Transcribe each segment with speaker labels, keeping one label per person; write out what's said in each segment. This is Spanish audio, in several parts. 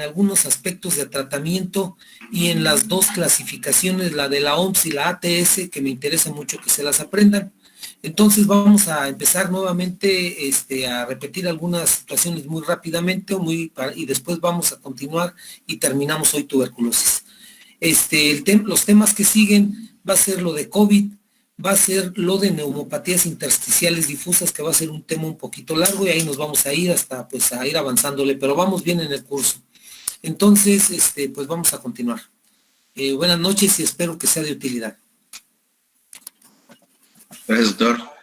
Speaker 1: algunos aspectos de tratamiento y en las dos clasificaciones, la de la OMS y la ATS, que me interesa mucho que se las aprendan. Entonces vamos a empezar nuevamente a repetir algunas situaciones muy rápidamente y después vamos a continuar y terminamos hoy tuberculosis. Los temas que siguen va a ser lo de COVID, va a ser lo de neumopatías intersticiales difusas, que va a ser un tema un poquito largo y ahí nos vamos a ir hasta pues a ir avanzándole, pero vamos bien en el curso. Entonces, pues vamos a continuar. Buenas noches y espero que sea de utilidad.
Speaker 2: Gracias, doctor.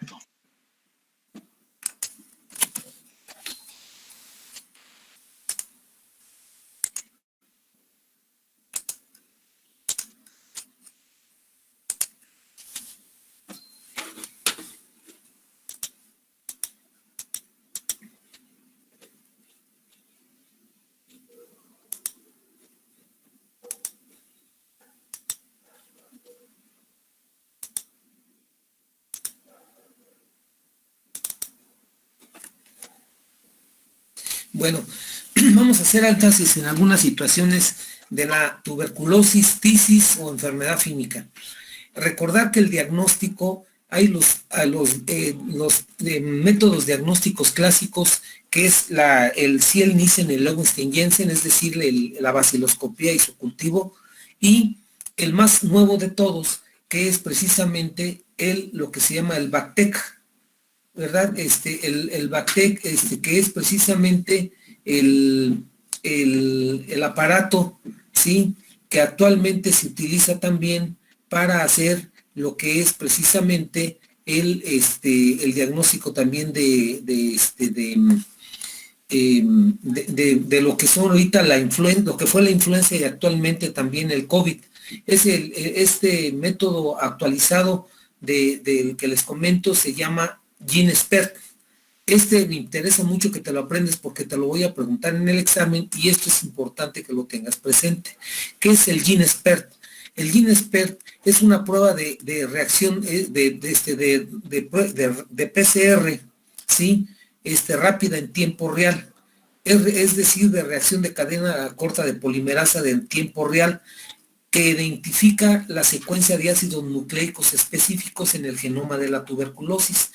Speaker 1: Bueno, vamos a hacer énfasis en algunas situaciones de la tuberculosis, tisis o enfermedad fímica. Recordar que el diagnóstico, hay los métodos diagnósticos clásicos, que es el Ziel, Nissen, el Lowenstein-Jensen, es decir, la baciloscopía y su cultivo, y el más nuevo de todos, que es precisamente lo que se llama el BACTEC, ¿verdad? El BACTEC, que es precisamente el aparato, ¿sí?, que actualmente se utiliza también para hacer lo que es precisamente el diagnóstico también de lo que son ahorita la influenza, lo que fue la influenza y actualmente también el COVID. Es este método actualizado del que les comento se llama GeneSpert. Me interesa mucho que te lo aprendes porque te lo voy a preguntar en el examen y esto es importante que lo tengas presente. ¿Qué es el GeneSpert? El GeneSpert es una prueba de reacción de PCR, ¿sí? Rápida en tiempo real. Es decir, de reacción de cadena corta de polimerasa en tiempo real, que identifica la secuencia de ácidos nucleicos específicos en el genoma de la tuberculosis.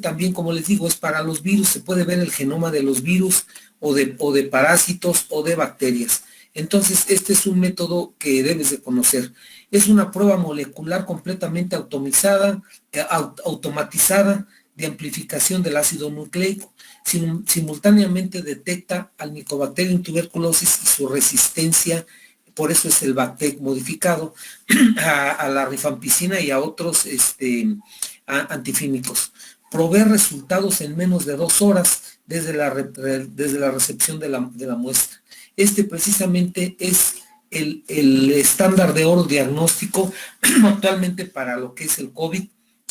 Speaker 1: También, como les digo, es para los virus, se puede ver el genoma de los virus o de parásitos o de bacterias. Entonces, este es un método que debes de conocer. Es una prueba molecular completamente automatizada de amplificación del ácido nucleico. Simultáneamente detecta al Mycobacterium tuberculosis y su resistencia, por eso es el BACTEC modificado, a la rifampicina y a otros antifímicos. Provee resultados en menos de 2 horas desde la recepción de la muestra. Precisamente es el estándar de oro diagnóstico actualmente para lo que es el COVID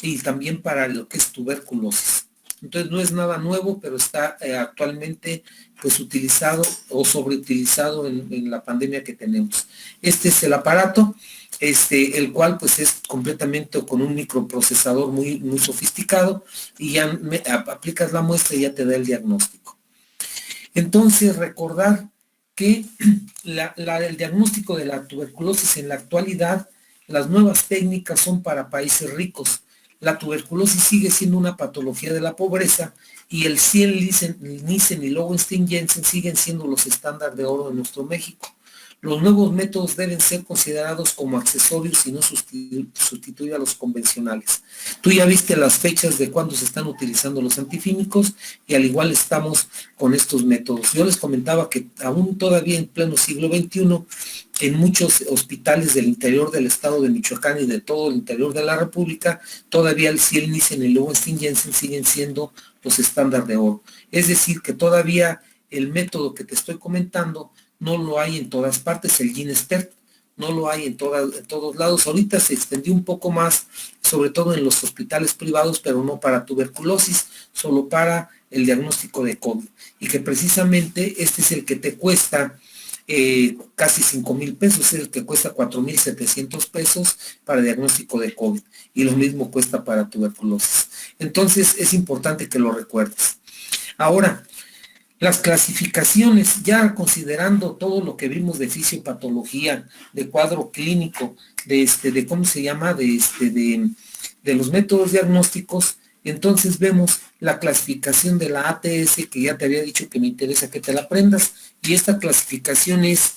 Speaker 1: y también para lo que es tuberculosis. Entonces no es nada nuevo, pero está actualmente pues utilizado o sobreutilizado en la pandemia que tenemos. Este es el aparato, el cual pues es completamente con un microprocesador muy, muy sofisticado y ya aplicas la muestra y ya te da el diagnóstico. Entonces recordar que el diagnóstico de la tuberculosis en la actualidad, las nuevas técnicas son para países ricos. La tuberculosis sigue siendo una patología de la pobreza y el Ziel, Nissen y Lowenstein-Jensen siguen siendo los estándares de oro en nuestro México. Los nuevos métodos deben ser considerados como accesorios y no sustituir a los convencionales. Tú ya viste las fechas de cuándo se están utilizando los antifímicos y al igual estamos con estos métodos. Yo les comentaba que aún todavía en pleno siglo XXI, en muchos hospitales del interior del estado de Michoacán y de todo el interior de la República, todavía el Ziel, Nissen y el Lowenstein-Jensen siguen siendo los estándares de oro. Es decir, que todavía el método que te estoy comentando no lo hay en todas partes, el GeneSpert no lo hay en todos lados. Ahorita se extendió un poco más, sobre todo en los hospitales privados, pero no para tuberculosis, solo para el diagnóstico de COVID. Y que precisamente este es el que te cuesta casi 5,000 pesos, es el que cuesta 4,700 pesos para diagnóstico de COVID. Y lo mismo cuesta para tuberculosis. Entonces es importante que lo recuerdes. Ahora, Las clasificaciones, ya considerando todo lo que vimos de fisiopatología, de cuadro clínico, de ¿cómo se llama? De los métodos diagnósticos, entonces vemos la clasificación de la ATS, que ya te había dicho que me interesa que te la aprendas, y esta clasificación es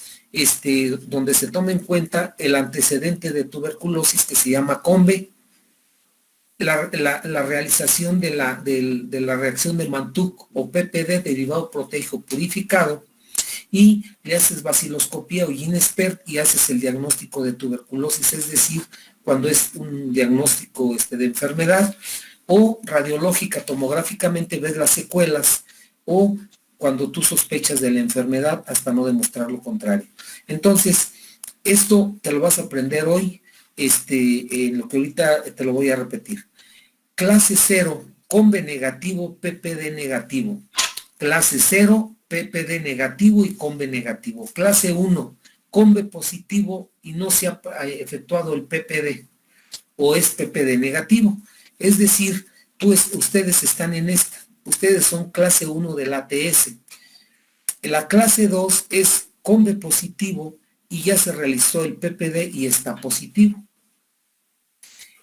Speaker 1: donde se toma en cuenta el antecedente de tuberculosis que se llama COMBE, la realización de la reacción de Mantoux o PPD, derivado proteico purificado, y le haces vaciloscopía o Ginespert y haces el diagnóstico de tuberculosis, es decir, cuando es un diagnóstico de enfermedad, o radiológica, tomográficamente ves las secuelas, o cuando tú sospechas de la enfermedad hasta no demostrar lo contrario. Entonces, esto te lo vas a aprender hoy, lo que ahorita te lo voy a repetir. Clase 0, COMBE negativo, PPD negativo. Clase 0, PPD negativo y COMBE negativo. Clase 1, COMBE positivo y no se ha efectuado el PPD o es PPD negativo. Es decir, ustedes están en esta. Ustedes son clase 1 del ATS. La clase 2 es COMBE positivo y ya se realizó el PPD y está positivo.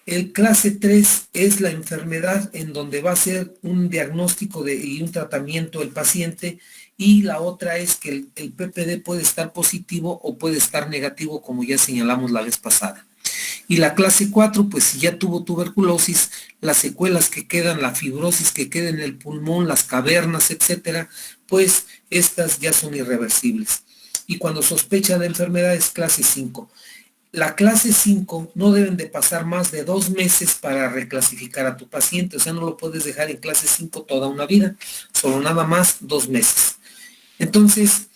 Speaker 1: El clase 3 es la enfermedad en donde va a ser un diagnóstico y un tratamiento el paciente, y la otra es que el PPD puede estar positivo o puede estar negativo, como ya señalamos la vez pasada. Y la clase 4, pues si ya tuvo tuberculosis, las secuelas que quedan, la fibrosis que queda en el pulmón, las cavernas, etcétera, pues estas ya son irreversibles. Y cuando sospecha de enfermedad es clase 5. La clase 5 no deben de pasar más de 2 meses para reclasificar a tu paciente, o sea, no lo puedes dejar en clase 5 toda una vida, solo nada más 2 meses. Entonces,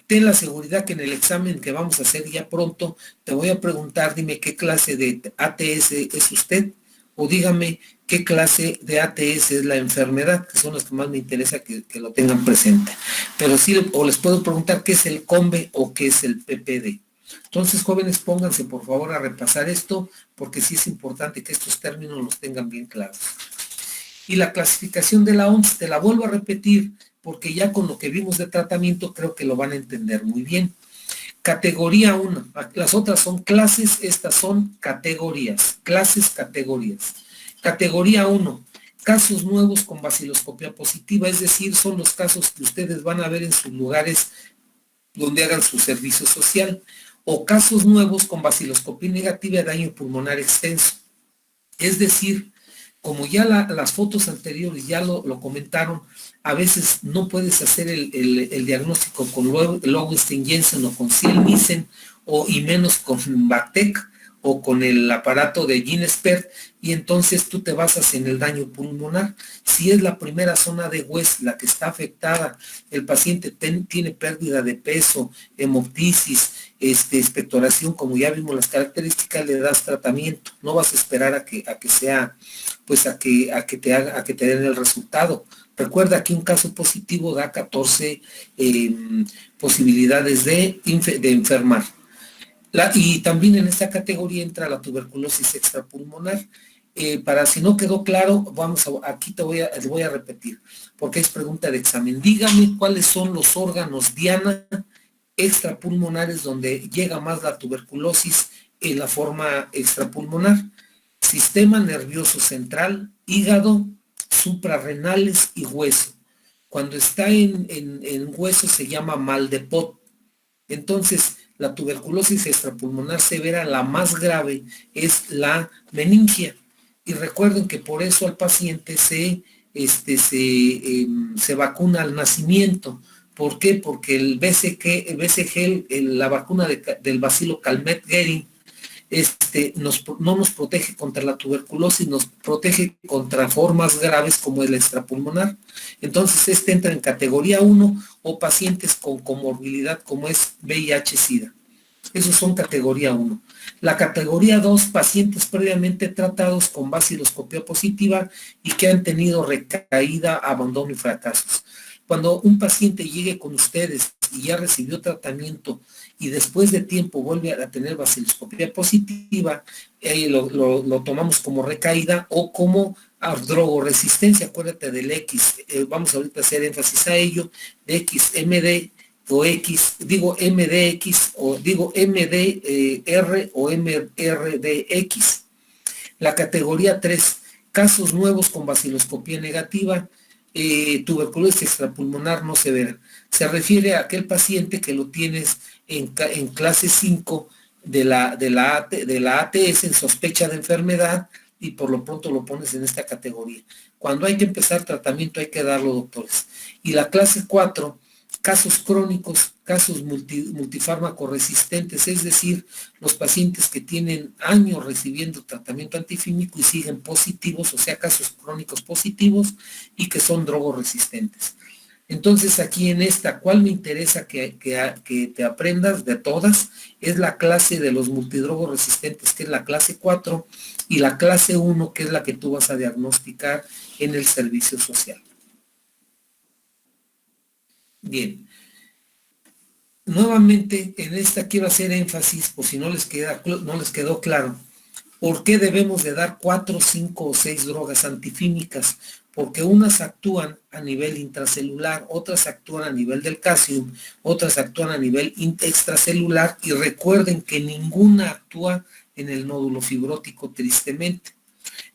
Speaker 1: ten la seguridad que en el examen que vamos a hacer ya pronto, te voy a preguntar, dime qué clase de ATS es usted, o dígame qué clase de ATS es la enfermedad, que son las que más me interesa que lo tengan presente. Pero sí, o les puedo preguntar qué es el COMBE o qué es el PPD. Entonces, jóvenes, pónganse por favor a repasar esto, porque sí es importante que estos términos los tengan bien claros. Y la clasificación de la OMS, te la vuelvo a repetir, porque ya con lo que vimos de tratamiento creo que lo van a entender muy bien. Categoría 1, las otras son clases, estas son categorías, clases, categorías. Categoría 1, casos nuevos con baciloscopía positiva, es decir, son los casos que ustedes van a ver en sus lugares donde hagan su servicio social, o casos nuevos con baciloscopía negativa de daño pulmonar extenso. Es decir, como ya las fotos anteriores ya lo comentaron, a veces no puedes hacer el diagnóstico con Lowenstein-Jensen o con Ciel-Nielsen, y menos con Bactec o con el aparato de Ginespert, y entonces tú te basas en el daño pulmonar. Si es la primera zona de West la que está afectada, el paciente tiene pérdida de peso, hemoptisis, expectoración, como ya vimos las características, le das tratamiento. No vas a esperar a que sea, pues a que te den el resultado. Recuerda que un caso positivo da 14 posibilidades de enfermar. Y también en esta categoría entra la tuberculosis extrapulmonar. Para si no quedó claro, aquí les voy a repetir, porque es pregunta de examen. Dígame cuáles son los órganos diana extrapulmonares donde llega más la tuberculosis en la forma extrapulmonar. Sistema nervioso central, hígado, suprarrenales y hueso. Cuando está en hueso se llama mal de Pot. Entonces, la tuberculosis extrapulmonar severa, la más grave, es la meningia. Y recuerden que por eso al paciente se vacuna al nacimiento. ¿Por qué? Porque el BCG, la vacuna del bacilo Calmette-Guerin, no nos protege contra la tuberculosis, nos protege contra formas graves como el extrapulmonar. Entonces, entra en categoría 1 o pacientes con comorbilidad como es VIH-Sida. Esos son categoría 1. La categoría 2, pacientes previamente tratados con baciloscopía positiva y que han tenido recaída, abandono y fracasos. Cuando un paciente llegue con ustedes y ya recibió tratamiento y después de tiempo vuelve a tener baciloscopía positiva, lo tomamos como recaída o como drogoresistencia, acuérdate del X, vamos ahorita a hacer énfasis a ello, de XMD o X, digo MDX o digo MDR o MRDX. La categoría 3, casos nuevos con baciloscopía negativa, tuberculosis extrapulmonar no severa. Se refiere a aquel paciente que lo tienes en clase 5 de la ATS en sospecha de enfermedad y por lo pronto lo pones en esta categoría. Cuando hay que empezar tratamiento hay que darlo, doctores. Y la clase 4, casos crónicos, casos multifármaco resistentes, es decir, los pacientes que tienen años recibiendo tratamiento antifímico y siguen positivos, o sea, casos crónicos positivos y que son drogoresistentes. Entonces aquí en esta, ¿cuál me interesa que te aprendas de todas? Es la clase de los multidrogos resistentes, que es la clase 4, y la clase 1, que es la que tú vas a diagnosticar en el servicio social. Bien. Nuevamente, en esta quiero hacer énfasis, por si no les quedó claro, ¿por qué debemos de dar 4, 5 o 6 drogas antifímicas? Porque unas actúan a nivel intracelular, otras actúan a nivel del calcium, otras actúan a nivel extracelular, y recuerden que ninguna actúa en el nódulo fibrótico, tristemente.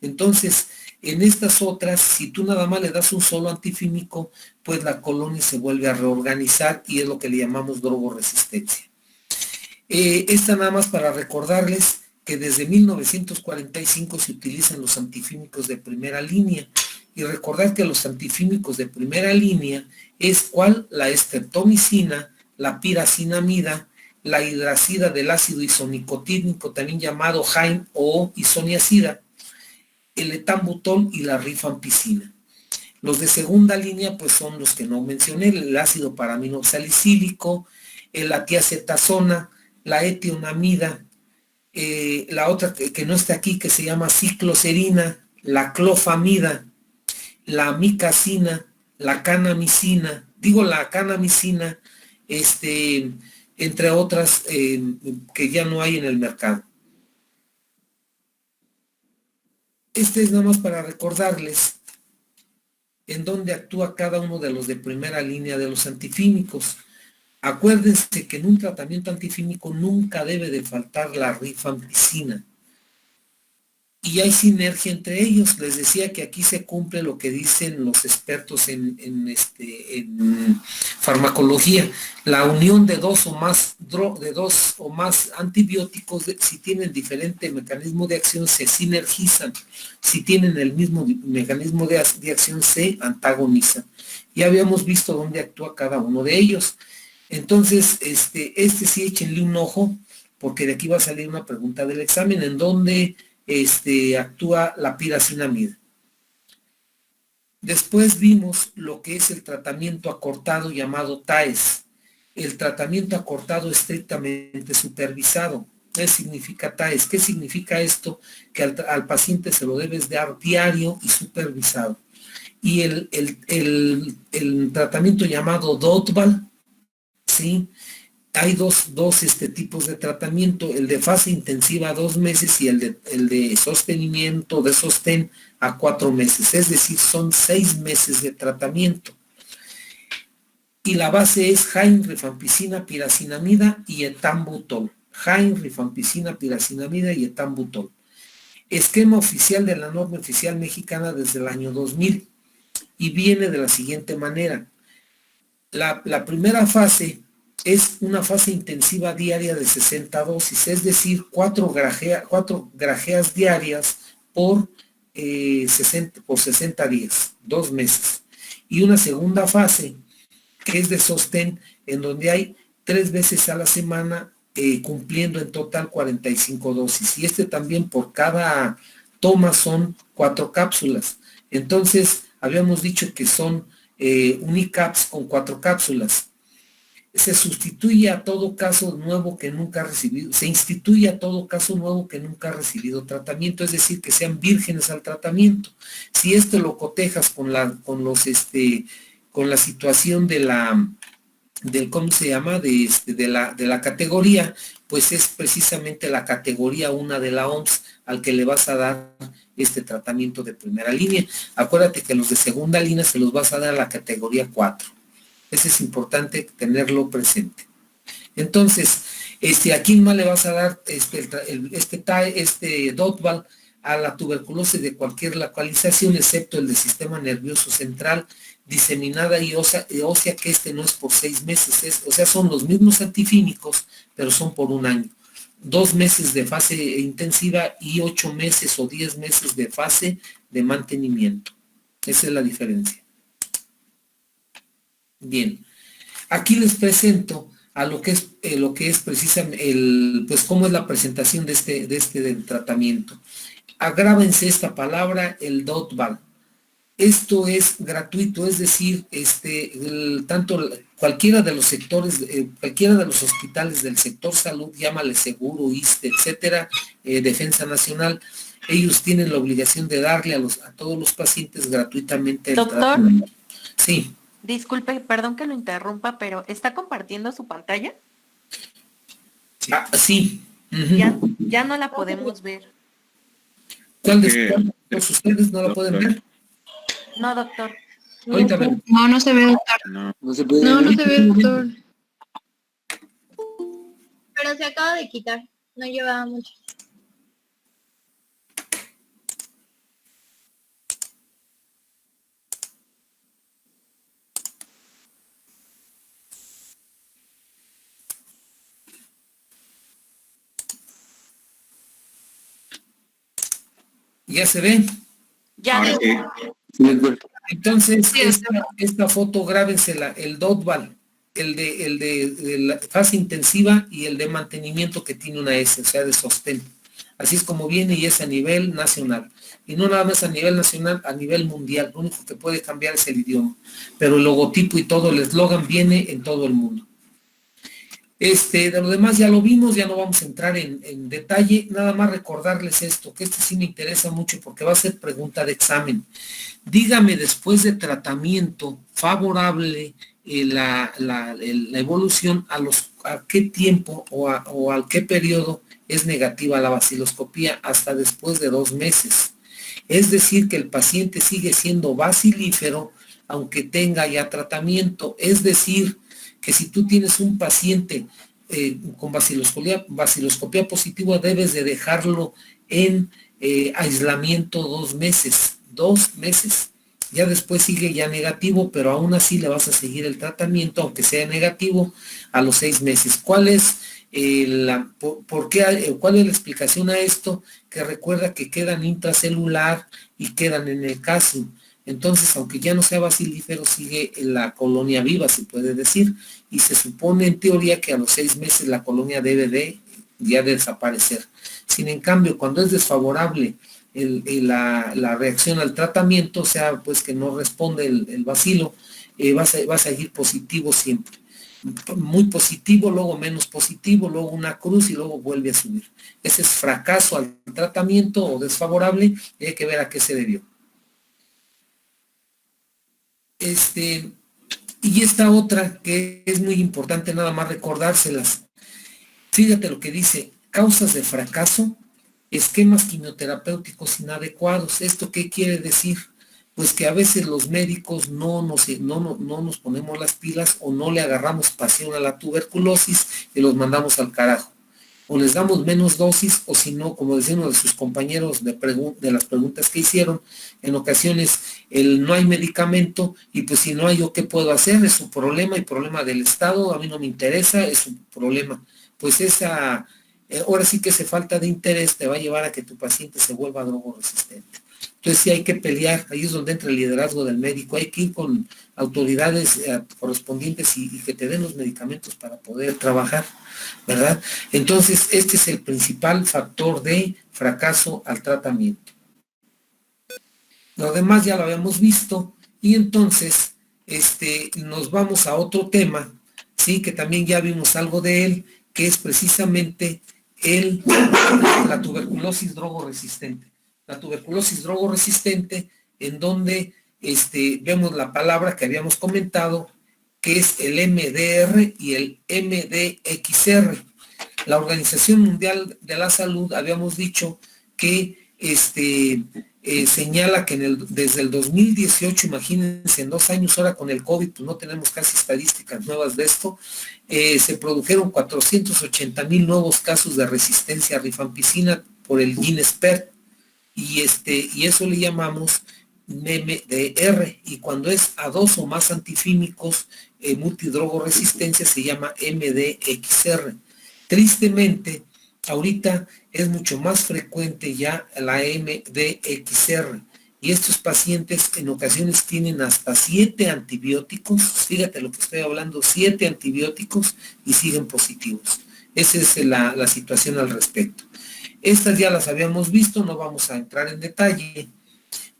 Speaker 1: Entonces, en estas otras, si tú nada más le das un solo antifímico, pues la colonia se vuelve a reorganizar y es lo que le llamamos drogoresistencia. Esta nada más para recordarles que desde 1945 se utilizan los antifímicos de primera línea, y recordar que los antifímicos de primera línea es ¿cuál? La estreptomicina, la piracinamida, la hidracida del ácido isonicotínico, también llamado HAIM o isoniazida, el etambutol y la rifampicina. Los de segunda línea pues son los que no mencioné, el ácido paraminoxalicílico, la tiacetasona, la etionamida, la otra que no está aquí que se llama cicloserina, la clofamida, la amicacina, la canamicina, entre otras que ya no hay en el mercado. Este es nada más para recordarles en dónde actúa cada uno de los de primera línea de los antifímicos. Acuérdense que en un tratamiento antifímico nunca debe de faltar la rifampicina. Y hay sinergia entre ellos. Les decía que aquí se cumple lo que dicen los expertos en farmacología. La unión de dos o más antibióticos, si tienen diferente mecanismo de acción, se sinergizan. Si tienen el mismo mecanismo de acción, se antagonizan. Ya habíamos visto dónde actúa cada uno de ellos. Entonces, sí échenle un ojo, porque de aquí va a salir una pregunta del examen, en donde actúa la piracinamida. Después vimos lo que es el tratamiento acortado llamado TAES. El tratamiento acortado estrictamente supervisado. ¿Qué significa TAES? ¿Qué significa esto? Que al paciente se lo debes dar diario y supervisado. Y el tratamiento llamado DOTBAL, ¿sí? Hay dos tipos de tratamiento, el de fase intensiva a 2 meses y el de sostenimiento, de sostén a 4 meses, es decir, son 6 meses de tratamiento. Y la base es HAIM, rifampicina, piracinamida y etambutol. HAIM, rifampicina, piracinamida y etambutol. Esquema oficial de la norma oficial mexicana desde el año 2000 y viene de la siguiente manera. La primera fase es una fase intensiva diaria de 60 dosis, es decir, 4 grajeas diarias por 60 días, 2 meses. Y una segunda fase, que es de sostén, en donde hay 3 veces a la semana, cumpliendo en total 45 dosis. Y también por cada toma son 4 cápsulas. Entonces, habíamos dicho que son unicaps con 4 cápsulas. Se sustituye a todo caso nuevo que nunca ha recibido, se instituye a todo caso nuevo que nunca ha recibido tratamiento, es decir, que sean vírgenes al tratamiento. Si lo cotejas con la situación de ¿cómo se llama? De la categoría, pues es precisamente la categoría 1 de la OMS al que le vas a dar este tratamiento de primera línea. Acuérdate que los de segunda línea se los vas a dar a la categoría 4. Eso es importante tenerlo presente. Entonces, ¿a quién más le vas a dar este Dotval? A la tuberculosis de cualquier localización, excepto el del sistema nervioso central, diseminada y ósea, que no es por 6 meses, o sea, son los mismos antifínicos, pero son por 1 año. 2 meses de fase intensiva y 8 meses o 10 meses de fase de mantenimiento. Esa es la diferencia. Bien, aquí les presento a lo que es precisamente pues cómo es la presentación de del tratamiento. Agrábense esta palabra, el Dotval. Esto es gratuito, es decir, tanto cualquiera de los sectores, cualquiera de los hospitales del sector salud, llámale seguro, ISSSTE, etcétera, Defensa Nacional, ellos tienen la obligación de darle a todos los pacientes gratuitamente el tratamiento. Sí.
Speaker 2: Disculpe, perdón que lo interrumpa, pero ¿está compartiendo su pantalla?
Speaker 1: Sí.
Speaker 2: Ya no la podemos ver.
Speaker 1: ¿Cuál de todos ustedes no la pueden ver?
Speaker 2: No, doctor.
Speaker 3: No se ve, doctor. No se ve, doctor.
Speaker 4: Pero se acaba de quitar. No llevaba mucho.
Speaker 1: ¿Ya se ve?
Speaker 2: Ya.
Speaker 1: Entonces, esta foto grábensela, el Dotval, el de la fase intensiva y el de mantenimiento que tiene una S, o sea, de sostén. Así es como viene y es a nivel nacional. Y no nada más a nivel nacional, a nivel mundial. Lo único que puede cambiar es el idioma. Pero el logotipo y todo, el eslogan viene en todo el mundo. De lo demás ya lo vimos, ya no vamos a entrar en detalle, nada más recordarles esto, que sí me interesa mucho porque va a ser pregunta de examen. Dígame después de tratamiento favorable la evolución, a qué tiempo o a qué periodo es negativa la baciloscopía hasta después de 2 meses. Es decir, que el paciente sigue siendo bacilífero aunque tenga ya tratamiento, es decir, que si tú tienes un paciente con baciloscopía positiva, debes de dejarlo en aislamiento 2 meses. 2 meses. Ya después sigue ya negativo, pero aún así le vas a seguir el tratamiento, aunque sea negativo, a los 6 meses. ¿Cuál es cuál es la explicación a esto? Que recuerda que quedan intracelular y quedan en el caso. Entonces, aunque ya no sea bacilífero, sigue la colonia viva, se puede decir, y se supone en teoría que a los 6 meses la colonia debe de ya desaparecer. Sin en cambio, cuando es desfavorable la reacción al tratamiento, o sea, pues que no responde el bacilo, va a seguir positivo siempre. Muy positivo, luego menos positivo, luego una cruz y luego vuelve a subir. Ese es fracaso al tratamiento o desfavorable, y hay que ver a qué se debió. Y esta otra que es muy importante nada más recordárselas. Fíjate lo que dice, causas de fracaso, esquemas quimioterapéuticos inadecuados. ¿Esto qué quiere decir? Pues que a veces los médicos no nos ponemos las pilas o no le agarramos pasión a la tuberculosis y los mandamos al carajo. O les damos menos dosis, o si no, como decían de sus compañeros de las preguntas que hicieron, en ocasiones no hay medicamento, y pues si no hay, ¿yo qué puedo hacer? Es su problema y problema del Estado, a mí no me interesa, es su problema. Pues ahora sí que esa falta de interés te va a llevar a que tu paciente se vuelva drogoresistente. Entonces sí hay que pelear, ahí es donde entra el liderazgo del médico, hay que ir con autoridades correspondientes y que te den los medicamentos para poder trabajar, ¿verdad? Entonces este es el principal factor de fracaso al tratamiento. Lo demás ya lo habíamos visto y entonces nos vamos a otro tema, ¿sí? Que también ya vimos algo de él, que es precisamente la tuberculosis drogoresistente. La tuberculosis drogoresistente, en donde vemos la palabra que habíamos comentado, que es el MDR y el MDXR. La Organización Mundial de la Salud, habíamos dicho que señala que desde el 2018, imagínense, en 2 años ahora con el COVID, pues no tenemos casi estadísticas nuevas de esto, se produjeron 480,000 nuevos casos de resistencia a rifampicina por el GINESPER, y eso le llamamos MDR, y cuando es a 2 o más antifímicos multidrogoresistencia se llama MDXR. Tristemente, ahorita es mucho más frecuente ya la MDXR, y estos pacientes en ocasiones tienen hasta 7 antibióticos, fíjate lo que estoy hablando, 7 antibióticos y siguen positivos. Esa es la situación al respecto. Estas ya las habíamos visto, no vamos a entrar en detalle.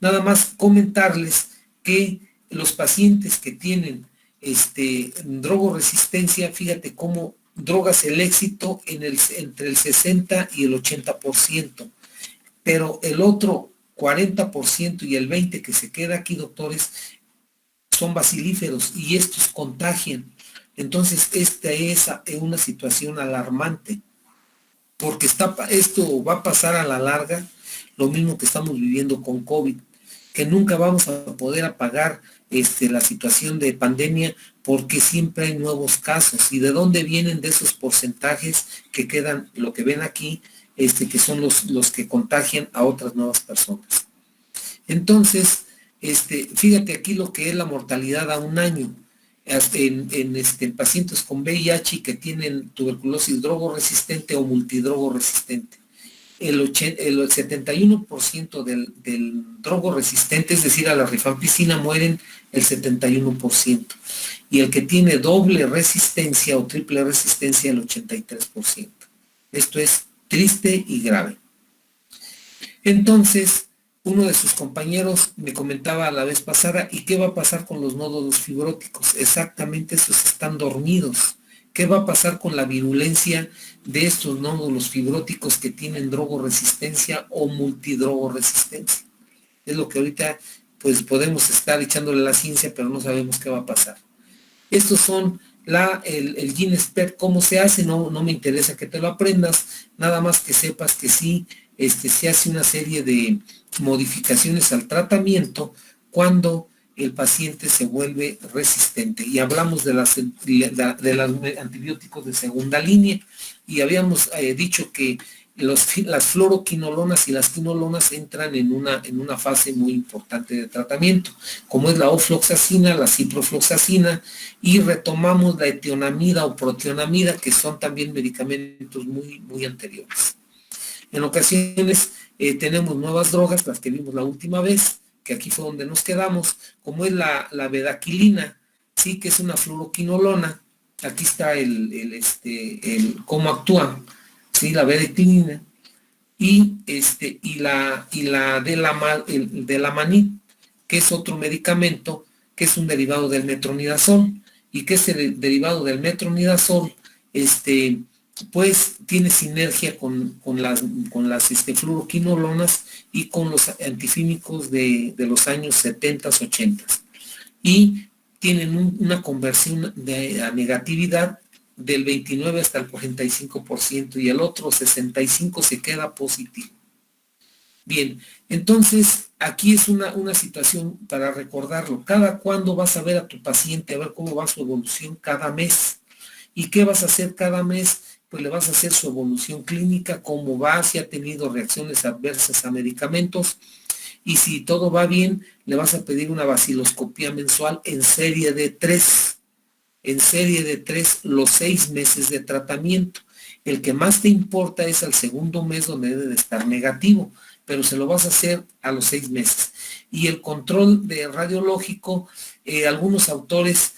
Speaker 1: Nada más comentarles que los pacientes que tienen drogoresistencia, fíjate cómo drogas el éxito entre el 60 y el 80%, pero el otro 40% y el 20% que se queda aquí, doctores, son bacilíferos y estos contagian. Entonces, esta es una situación alarmante, porque esto va a pasar a la larga, lo mismo que estamos viviendo con COVID, que nunca vamos a poder apagar la situación de pandemia, porque siempre hay nuevos casos. ¿Y de dónde vienen? De esos porcentajes que quedan, lo que ven aquí, que son los que contagian a otras nuevas personas. Entonces, fíjate aquí lo que es la mortalidad a 1 año. En pacientes con VIH y que tienen tuberculosis drogoresistente o multidrogoresistente. El 71% del drogoresistente, es decir, a la rifampicina, mueren el 71%. Y el que tiene doble resistencia o triple resistencia, el 83%. Esto es triste y grave. Entonces, uno de sus compañeros me comentaba la vez pasada, ¿y qué va a pasar con los nódulos fibróticos? Exactamente, esos están dormidos. ¿Qué va a pasar con la virulencia de estos nódulos fibróticos que tienen drogoresistencia o multidrogoresistencia? Es lo que ahorita pues podemos estar echándole la ciencia, pero no sabemos qué va a pasar. Estos son el GINESPER. ¿Cómo se hace? No me interesa que te lo aprendas, nada más que sepas que sí, se hace una serie de modificaciones al tratamiento cuando el paciente se vuelve resistente. Y hablamos de los antibióticos de segunda línea, y habíamos dicho que las fluoroquinolonas y las quinolonas entran en una fase muy importante de tratamiento, como es la ofloxacina, la ciprofloxacina, y retomamos la etionamida o protionamida, que son también medicamentos muy, muy anteriores. En ocasiones tenemos nuevas drogas, las que vimos la última vez, que aquí fue donde nos quedamos, como es la bedaquilina, sí, que es una fluoroquinolona. Aquí está cómo actúa, sí, la bedaquilina, y la delamanid, que es otro medicamento, que es un derivado del metronidazol, y que ese derivado del metronidazol, pues tiene sinergia con las fluoroquinolonas y con los antifímicos de los años 70, 80, y tienen una conversión a negatividad del 29 hasta el 45%, y el otro 65% se queda positivo. Bien, entonces aquí es una situación para recordarlo. Cada cuándo vas a ver a tu paciente, a ver cómo va su evolución cada mes. ¿Y qué vas a hacer cada mes? Pues le vas a hacer su evolución clínica, cómo va, si ha tenido reacciones adversas a medicamentos, y si todo va bien, le vas a pedir una vaciloscopía mensual en serie de 3. En serie de 3 los 6 meses de tratamiento. El que más te importa es al segundo mes, donde debe de estar negativo, pero se lo vas a hacer a los 6 meses. Y el control radiológico, algunos autores,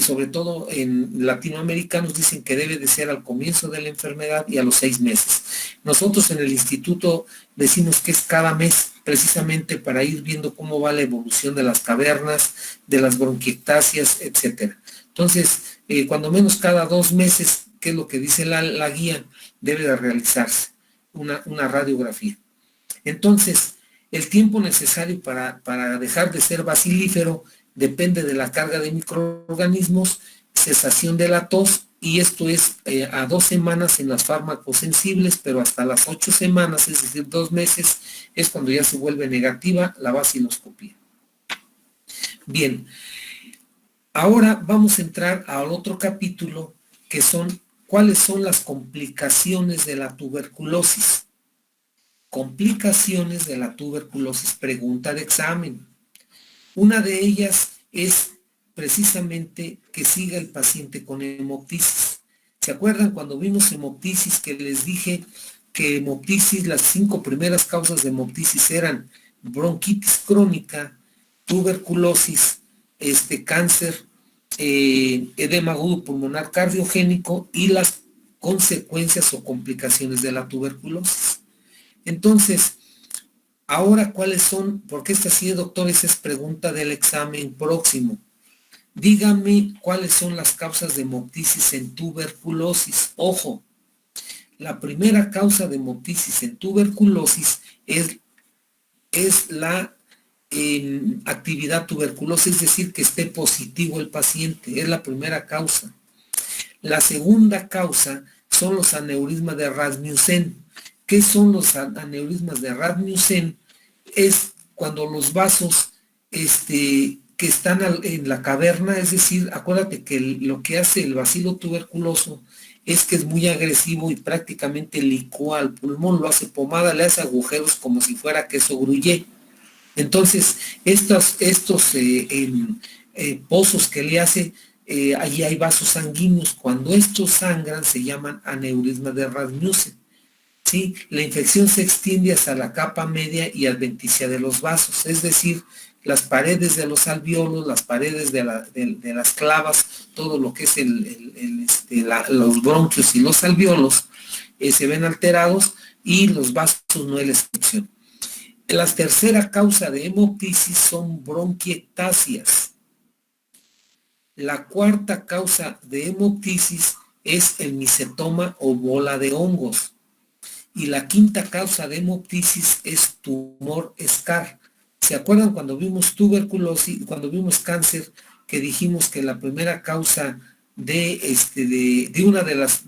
Speaker 1: sobre todo en latinoamericanos, dicen que debe de ser al comienzo de la enfermedad y a los 6 meses. Nosotros en el instituto decimos que es cada mes, precisamente para ir viendo cómo va la evolución de las cavernas, de las bronquiectasias, etcétera. Entonces, cuando menos cada 2 meses, que es lo que dice la guía, debe de realizarse una radiografía. Entonces, el tiempo necesario para dejar de ser bacilífero depende de la carga de microorganismos, cesación de la tos, y esto es a 2 semanas en las fármacos sensibles, pero hasta las 8 semanas, es decir, 2 meses, es cuando ya se vuelve negativa la vaciloscopía. Bien, ahora vamos a entrar al otro capítulo, que son cuáles son las complicaciones de la tuberculosis. Complicaciones de la tuberculosis, pregunta de examen. Una de ellas es precisamente que siga el paciente con hemoptisis. ¿Se acuerdan cuando vimos hemoptisis que les dije que hemoptisis, las 5 primeras causas de hemoptisis eran bronquitis crónica, tuberculosis, cáncer, edema agudo pulmonar cardiogénico y las consecuencias o complicaciones de la tuberculosis? Entonces, ahora, ¿cuáles son? Porque esta sí, doctor, esa es pregunta del examen próximo. Dígame cuáles son las causas de hemoptisis en tuberculosis. Ojo, la primera causa de hemoptisis en tuberculosis es la actividad tuberculosa, es decir, que esté positivo el paciente. Es la primera causa. La segunda causa son los aneurismas de Rasmussen. ¿Qué son los aneurismas de Rasmussen? Es cuando los vasos que están en la caverna, es decir, acuérdate que lo que hace el bacilo tuberculoso es que es muy agresivo y prácticamente licúa al pulmón, lo hace pomada, le hace agujeros como si fuera queso gruyere. Entonces, estos pozos que le hace, allí hay vasos sanguíneos. Cuando estos sangran, se llaman aneurismas de Rasmussen. ¿Sí? La infección se extiende hasta la capa media y adventicia de los vasos, es decir, las paredes de los alveolos, las paredes de las clavas, todo lo que es los bronquios y los alveolos se ven alterados, y los vasos no es la excepción. La tercera causa de hemoptisis son bronquiectasias. La cuarta causa de hemoptisis es el micetoma o bola de hongos. Y la quinta causa de hemoptisis es tumor SCAR. ¿Se acuerdan cuando vimos tuberculosis, cuando vimos cáncer, que dijimos que la primera causa de una de las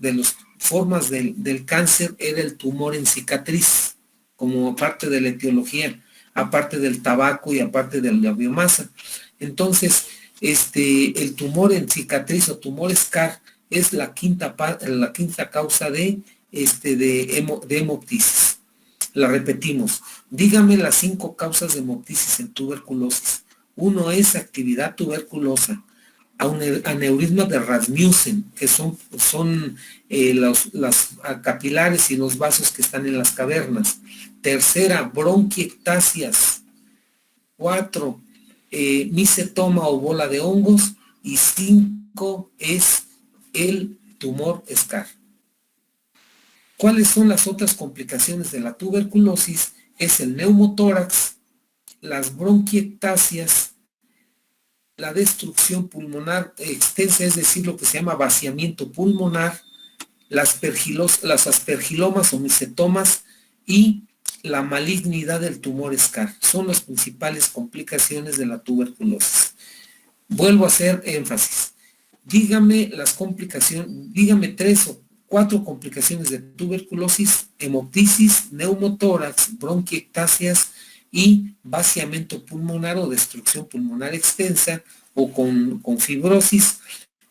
Speaker 1: formas del cáncer era el tumor en cicatriz, como parte de la etiología, aparte del tabaco y aparte de la biomasa? Entonces, el tumor en cicatriz o tumor SCAR es la quinta causa de hemoptisis. La repetimos. Dígame las 5 causas de hemoptisis en tuberculosis. Uno es actividad tuberculosa, aneurisma de Rasmussen, que son las capilares y los vasos que están en las cavernas. Tercera, bronquiectasias. 4, micetoma o bola de hongos. Y 5 es el tumor SCAR. ¿Cuáles son las otras complicaciones de la tuberculosis? Es el neumotórax, las bronquiectasias, la destrucción pulmonar extensa, es decir, lo que se llama vaciamiento pulmonar, las aspergilomas o micetomas y la malignidad del tumor SCAR. Son las principales complicaciones de la tuberculosis. Vuelvo a hacer énfasis. Dígame las complicaciones, dígame 3 o 4 complicaciones de tuberculosis: hemoptisis, neumotórax, bronquiectasias y vaciamiento pulmonar o destrucción pulmonar extensa o con fibrosis.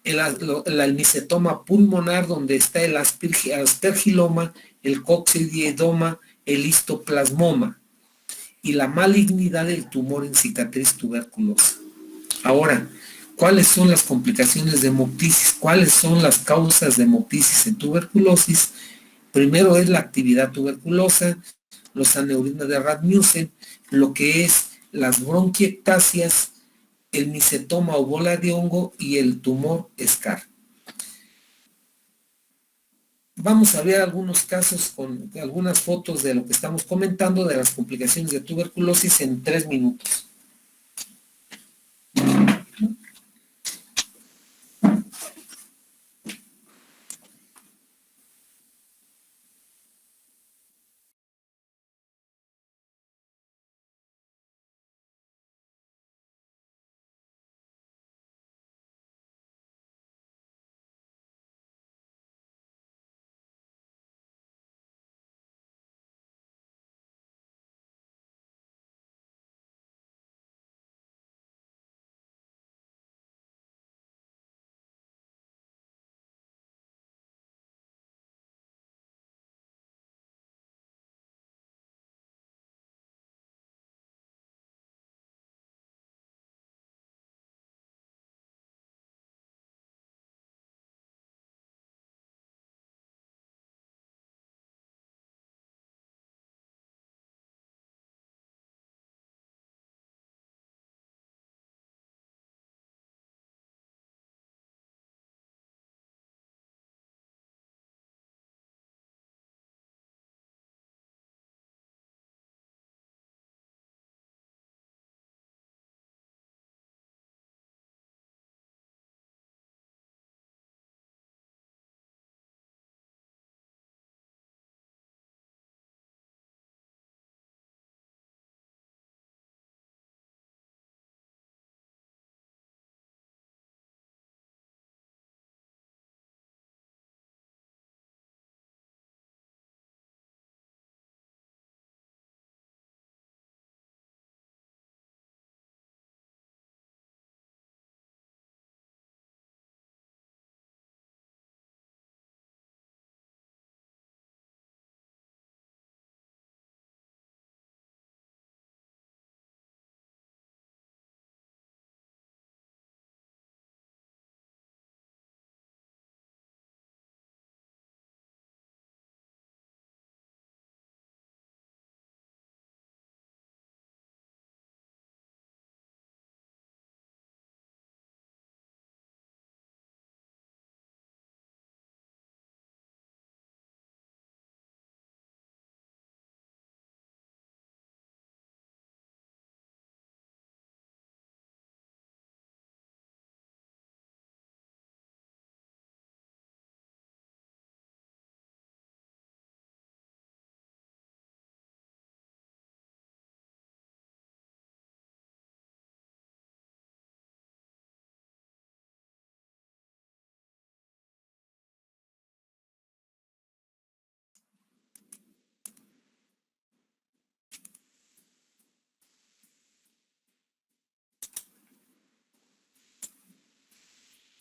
Speaker 1: El micetoma pulmonar, donde está el aspergiloma, el coccidiedoma, el histoplasmoma, y la malignidad del tumor en cicatriz tuberculosa. Ahora, ¿cuáles son las complicaciones de hemoptisis? ¿Cuáles son las causas de hemoptisis en tuberculosis? Primero es la actividad tuberculosa, los aneurismas de Rasmussen, lo que es las bronquiectasias, el micetoma o bola de hongo y el tumor SCAR. Vamos a ver algunos casos con algunas fotos de lo que estamos comentando de las complicaciones de tuberculosis en 3 minutos.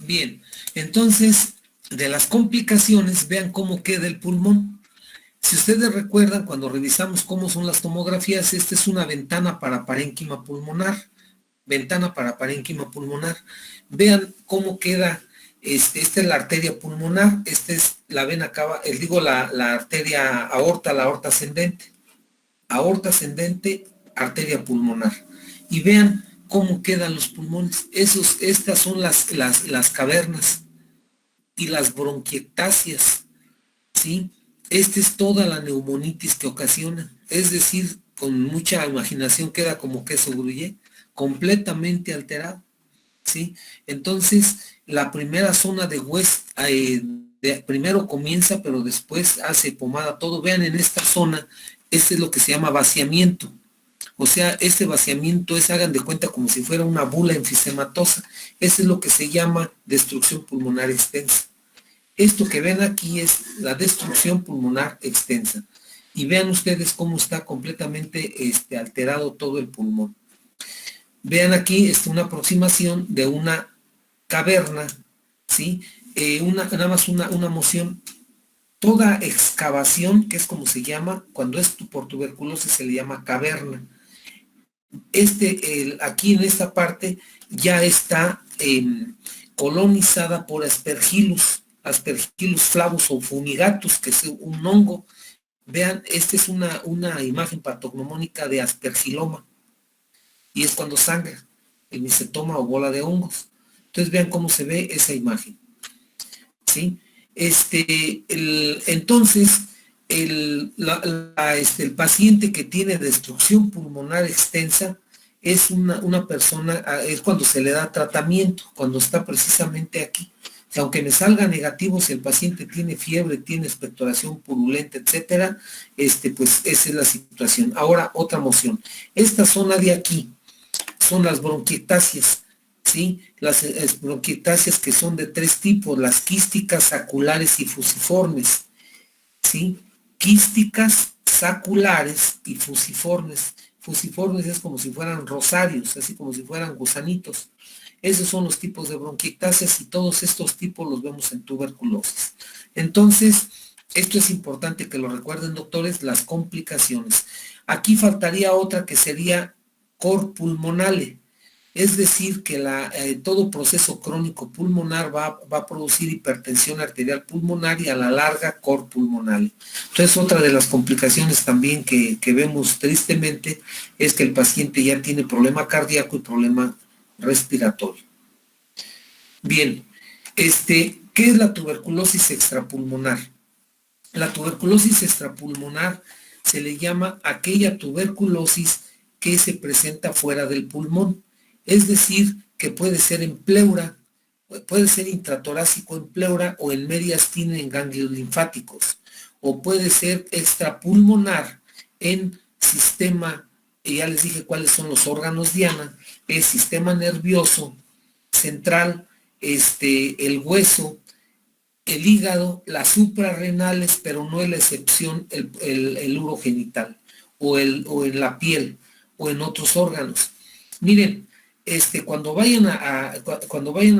Speaker 1: Bien, entonces, de las complicaciones, vean cómo queda el pulmón. Si ustedes recuerdan, cuando revisamos cómo son las tomografías, esta es una ventana para parénquima pulmonar. Ventana para parénquima pulmonar. Vean cómo queda, esta es la arteria pulmonar, esta es la vena cava, digo la arteria aorta, la aorta ascendente. Aorta ascendente, arteria pulmonar. Y vean cómo quedan los pulmones. Estas son las cavernas y las bronquiectasias, ¿sí? Esta es toda la neumonitis que ocasiona. Es decir, con mucha imaginación queda como queso gruyere, completamente alterado, ¿sí? Entonces, la primera zona de hueso, primero comienza, pero después hace pomada todo. Vean en esta zona, este es lo que se llama vaciamiento. O sea, este vaciamiento es, hagan de cuenta, como si fuera una bula enfisematosa. Eso es lo que se llama destrucción pulmonar extensa. Esto que ven aquí es la destrucción pulmonar extensa. Y vean ustedes cómo está completamente alterado todo el pulmón. Vean aquí una aproximación de una caverna, ¿sí? Nada más una moción. Toda excavación, que es como se llama, cuando es por tuberculosis se le llama caverna. Aquí en esta parte ya está colonizada por Aspergillus flavus o fumigatus, que es un hongo. Vean, esta es una imagen patognomónica de aspergiloma, y es cuando sangra el micetoma o bola de hongos. Entonces vean cómo se ve esa imagen, ¿sí? Entonces, el paciente que tiene destrucción pulmonar extensa es una persona, es cuando se le da tratamiento, cuando está precisamente aquí. O sea, aunque me salga negativo, si el paciente tiene fiebre, tiene expectoración purulenta, etcétera, pues esa es la situación. Ahora, otra moción. Esta zona de aquí son las bronquiectasias, ¿sí? Las bronquiectasias que son de tres tipos, las quísticas, saculares y fusiformes, ¿sí? Quísticas, saculares y fusiformes. Fusiformes es como si fueran rosarios, así como si fueran gusanitos. Esos son los tipos de bronquiectasias y todos estos tipos los vemos en tuberculosis. Entonces, esto es importante que lo recuerden, doctores, las complicaciones. Aquí faltaría otra que sería cor pulmonale, es decir, que todo proceso crónico pulmonar va a producir hipertensión arterial pulmonar y a la larga cor pulmonale. Entonces, otra de las complicaciones también que vemos tristemente es que el paciente ya tiene problema cardíaco y problema respiratorio. Bien, ¿qué es la tuberculosis extrapulmonar? La tuberculosis extrapulmonar se le llama aquella tuberculosis que se presenta fuera del pulmón, es decir, que puede ser en pleura, puede ser intratorácico en pleura o en mediastino en ganglios linfáticos, o puede ser extrapulmonar en sistema, ya les dije cuáles son los órganos diana, el sistema nervioso central, el hueso, el hígado, las suprarrenales, pero no es la excepción el urogenital, o en la piel, o en otros órganos. Miren, cuando vayan a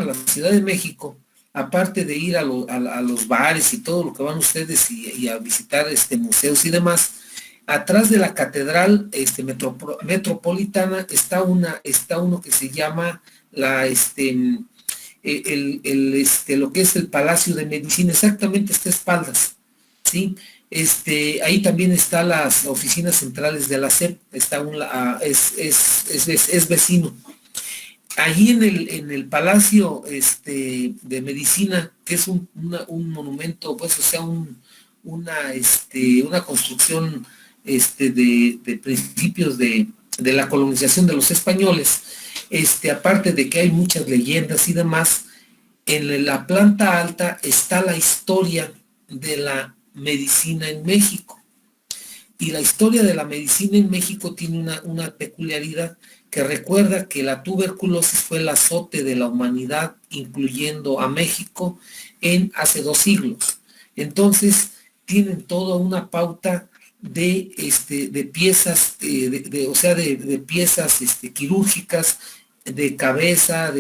Speaker 1: la Ciudad de México, aparte de ir a los bares y todo lo que van ustedes y a visitar museos y demás, atrás de la catedral metropolitana está uno que se llama lo que es el Palacio de Medicina, exactamente está a espaldas, ¿sí? Ahí también están las oficinas centrales de la SEP, es vecino. Allí en el Palacio de Medicina, que es un monumento, pues, o sea, una construcción de principios de la colonización de los españoles, aparte de que hay muchas leyendas y demás, en la planta alta está la historia de la medicina en México. Y la historia de la medicina en México tiene una peculiaridad que recuerda que la tuberculosis fue el azote de la humanidad, incluyendo a México, hace 2 siglos. Entonces, tienen toda una pauta de piezas, de piezas quirúrgicas, de cabeza,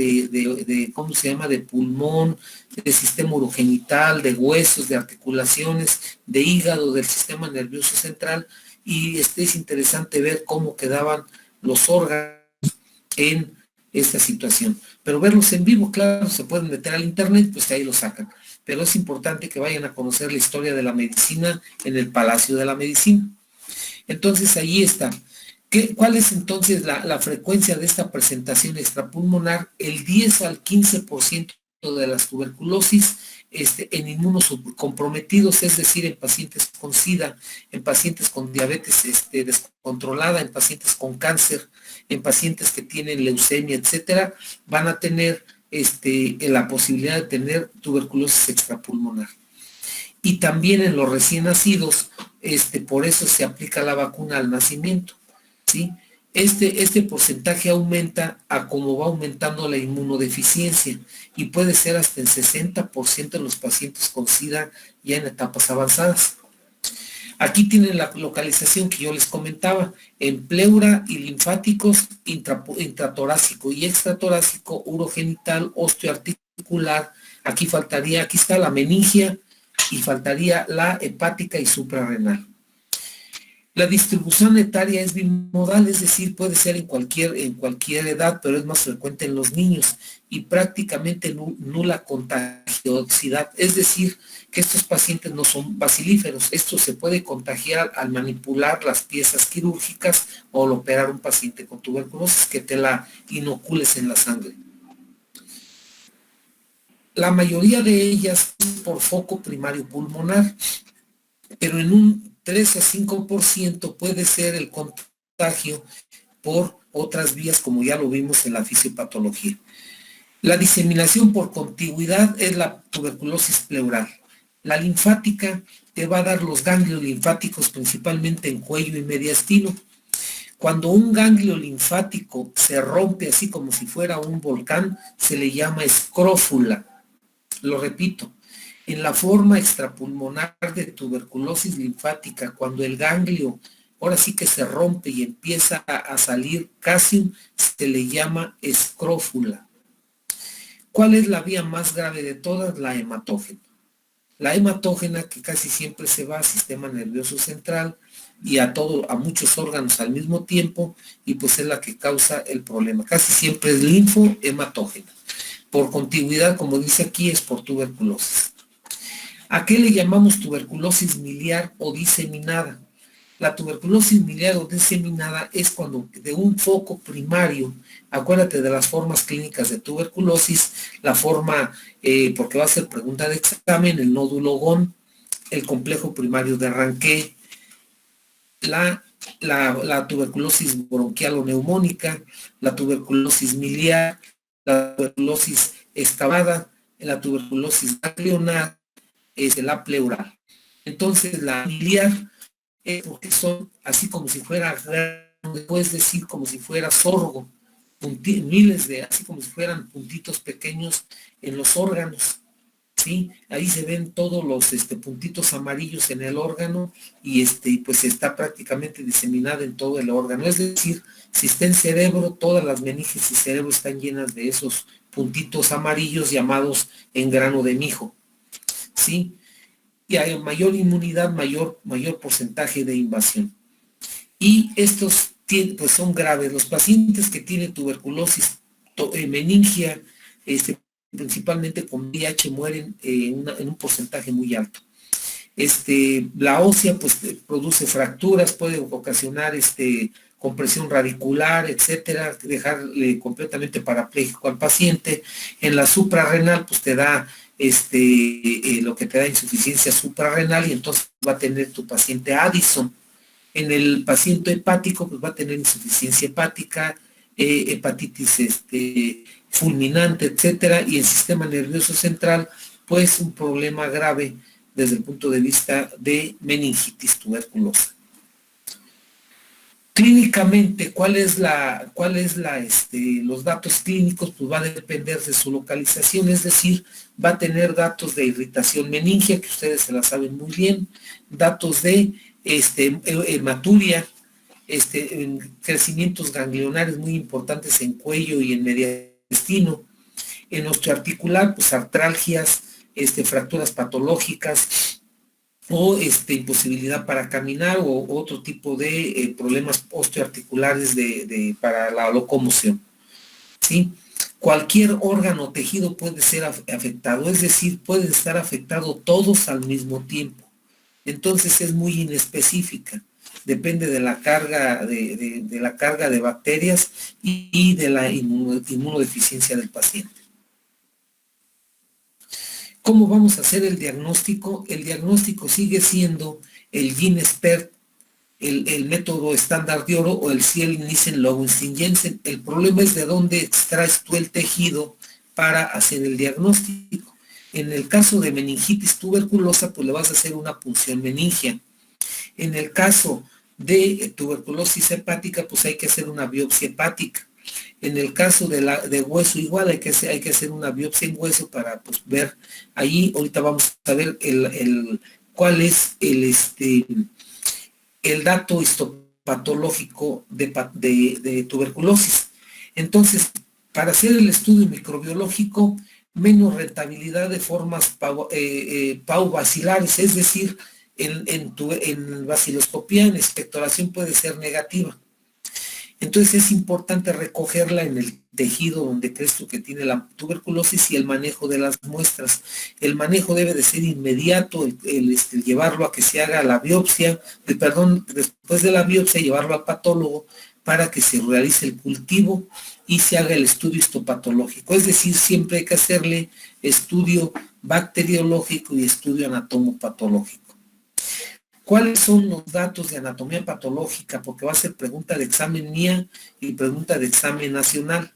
Speaker 1: ¿cómo se llama?, de pulmón, de sistema urogenital, de huesos, de articulaciones, de hígado, del sistema nervioso central, y es interesante ver cómo quedaban los órganos en esta situación. Pero verlos en vivo, claro, se pueden meter al internet, pues ahí lo sacan. Pero es importante que vayan a conocer la historia de la medicina en el Palacio de la Medicina. Entonces, ahí está. ¿Cuál es entonces la frecuencia de esta presentación extrapulmonar? El 10 al 15% de las tuberculosis en inmunocomprometidos, es decir, en pacientes con SIDA, en pacientes con diabetes descontrolada, en pacientes con cáncer, en pacientes que tienen leucemia, etcétera, van a tener la posibilidad de tener tuberculosis extrapulmonar. Y también en los recién nacidos, por eso se aplica la vacuna al nacimiento, ¿sí? Este porcentaje aumenta a como va aumentando la inmunodeficiencia y puede ser hasta el 60% en los pacientes con SIDA ya en etapas avanzadas. Aquí tienen la localización que yo les comentaba, en pleura y linfáticos, intratorácico y extratorácico, urogenital, osteoarticular. Aquí está la meningia y faltaría la hepática y suprarrenal. La distribución etaria es bimodal, es decir, puede ser en cualquier edad, pero es más frecuente en los niños y prácticamente nula contagiosidad, es decir, que estos pacientes no son bacilíferos. Esto se puede contagiar al manipular las piezas quirúrgicas o al operar un paciente con tuberculosis, que te la inocules en la sangre. La mayoría de ellas es por foco primario pulmonar, pero en un 3 a 5% puede ser el contagio por otras vías, como ya lo vimos en la fisiopatología. La diseminación por contigüidad es la tuberculosis pleural. La linfática te va a dar los ganglios linfáticos principalmente en cuello y mediastino. Cuando un ganglio linfático se rompe así como si fuera un volcán, se le llama escrófula. Lo repito, en la forma extrapulmonar de tuberculosis linfática, cuando el ganglio ahora sí que se rompe y empieza a salir casium, se le llama escrófula. ¿Cuál es la vía más grave de todas? La hematógena. La hematógena, que casi siempre se va al sistema nervioso central y a muchos órganos al mismo tiempo, y pues es la que causa el problema. Casi siempre es linfohematógena. Por contigüidad, como dice aquí, es por tuberculosis. ¿A qué le llamamos tuberculosis miliar o diseminada? La tuberculosis miliar o diseminada es cuando de un foco primario, acuérdate de las formas clínicas de tuberculosis, la forma, porque va a ser pregunta de examen, el nódulo GON, el complejo primario de Ranque, la tuberculosis bronquial o neumónica, la tuberculosis miliar, la tuberculosis excavada, la tuberculosis ganglionar, la pleural. Entonces la miliar es porque son así como si fuera, puedes decir como si fuera sorgo, así como si fueran puntitos pequeños en los órganos, ¿sí? Ahí se ven todos los puntitos amarillos en el órgano y pues está prácticamente diseminada en todo el órgano. Es decir, si está en cerebro, todas las meninges y cerebro están llenas de esos puntitos amarillos llamados engrano de mijo, ¿sí? Y hay mayor inmunidad, mayor porcentaje de invasión. Y estos pues son graves. Los pacientes que tienen tuberculosis, meningia, principalmente con VIH, mueren en un porcentaje muy alto. La ósea pues produce fracturas, puede ocasionar compresión radicular, etcétera, dejarle completamente parapléjico al paciente. En la suprarrenal pues te da lo que te da insuficiencia suprarrenal y entonces va a tener tu paciente Addison. En el paciente hepático pues va a tener insuficiencia hepática, hepatitis fulminante, etcétera, y el sistema nervioso central pues un problema grave desde el punto de vista de meningitis tuberculosa. Clínicamente, ¿cuáles los datos clínicos? Pues va a depender de su localización, es decir, va a tener datos de irritación meningia, que ustedes se la saben muy bien, datos de hematuria, en crecimientos ganglionarios muy importantes en cuello y en mediastino. En osteoarticular, pues artralgias, fracturas patológicas o imposibilidad para caminar o otro tipo de problemas osteoarticulares para la locomoción, ¿sí? Cualquier órgano o tejido puede ser afectado, es decir, pueden estar afectados todos al mismo tiempo. Entonces es muy inespecífica, depende de la carga de la carga de bacterias y de la inmunodeficiencia del paciente. ¿Cómo vamos a hacer el diagnóstico? El diagnóstico sigue siendo el GeneSpert, el método estándar de oro o el Ziel-Nielsen-Lowenstein-Jensen. El problema es de dónde extraes tú el tejido para hacer el diagnóstico. En el caso de meningitis tuberculosa, pues le vas a hacer una punción meningia. En el caso de tuberculosis hepática, pues hay que hacer una biopsia hepática. En el caso de hueso igual, hay que hacer una biopsia en hueso para pues, ver. Ahí ahorita vamos a ver cuál es el dato histopatológico de tuberculosis. Entonces, para hacer el estudio microbiológico, menos rentabilidad de formas pauvacilares, es decir, en vaciloscopía, en expectoración puede ser negativa. Entonces es importante recogerla en el tejido donde crees tú que tiene la tuberculosis y el manejo de las muestras. El manejo debe de ser inmediato, el llevarlo a que se haga la biopsia, después de la biopsia llevarlo al patólogo para que se realice el cultivo y se haga el estudio histopatológico. Es decir, siempre hay que hacerle estudio bacteriológico y estudio anatomopatológico. ¿Cuáles son los datos de anatomía patológica? Porque va a ser pregunta de examen mía y pregunta de examen nacional.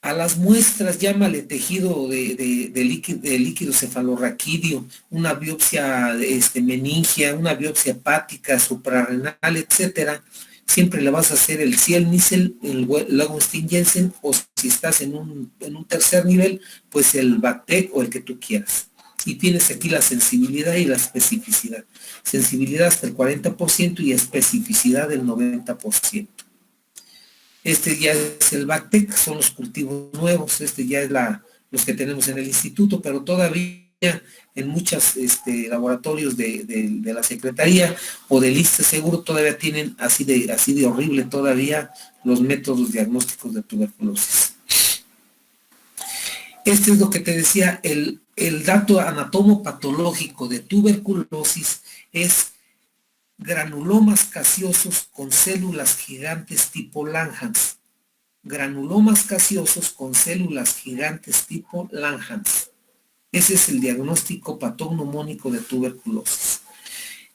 Speaker 1: A las muestras, llámale tejido de líquido cefalorraquídeo, una biopsia meningia, una biopsia hepática, suprarrenal, etcétera. Siempre le vas a hacer el Ziel-Nielsen, el Lowenstein-Jensen, o si estás en un tercer nivel, pues el BACTEC o el que tú quieras. Y tienes aquí la sensibilidad y la especificidad. Sensibilidad hasta el 40% y especificidad del 90%. Ya es el BACTEC, son los cultivos nuevos, ya es los que tenemos en el instituto, pero todavía en muchos laboratorios de la Secretaría o del ISSSTE seguro todavía tienen así de horrible todavía los métodos diagnósticos de tuberculosis. Es lo que te decía, el dato anatomopatológico de tuberculosis es granulomas caseosos con células gigantes tipo Langhans. Granulomas caseosos con células gigantes tipo Langhans. Ese es el diagnóstico patognomónico de tuberculosis.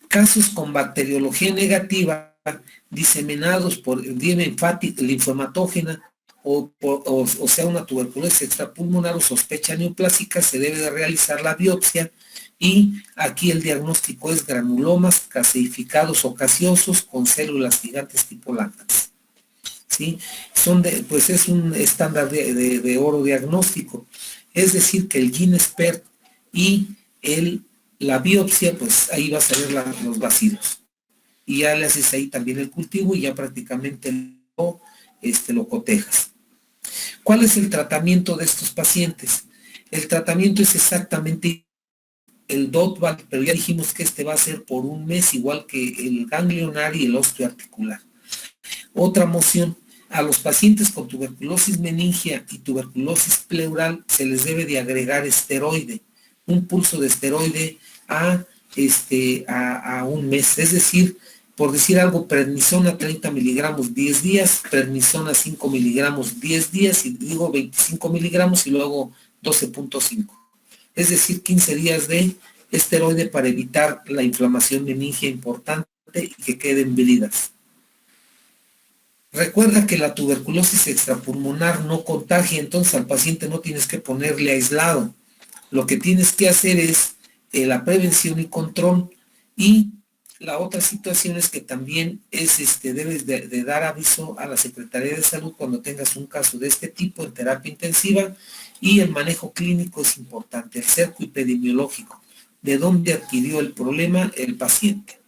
Speaker 1: Casos con bacteriología negativa diseminados por edema linfohematógena o sea una tuberculosis extrapulmonar o sospecha neoplásica, se debe de realizar la biopsia y aquí el diagnóstico es granulomas caseificados o caseosos con células gigantes tipo Langhans. ¿Sí? Pues es un estándar de oro diagnóstico. Es decir, que el GeneSpert y la biopsia, pues ahí vas a ver los bacilos. Y ya le haces ahí también el cultivo y ya prácticamente lo cotejas. ¿Cuál es el tratamiento de estos pacientes? El tratamiento es exactamente el DOTVAL, pero ya dijimos que va a ser por un mes, igual que el ganglionar y el osteoarticular. Otra moción. A los pacientes con tuberculosis meningia y tuberculosis pleural se les debe de agregar esteroide, un pulso de esteroide a un mes, es decir, por decir algo, prednisona 30 miligramos 10 días, prednisona 5 miligramos 10 días, y digo 25 miligramos y luego 12.5. Es decir, 15 días de esteroide para evitar la inflamación meningia importante y que queden bridas. Recuerda que la tuberculosis extrapulmonar no contagia, entonces al paciente no tienes que ponerle aislado. Lo que tienes que hacer es la prevención y control. Y la otra situación es que también debes de dar aviso a la Secretaría de Salud cuando tengas un caso de este tipo en terapia intensiva, y el manejo clínico es importante, el cerco epidemiológico, de dónde adquirió el problema el paciente.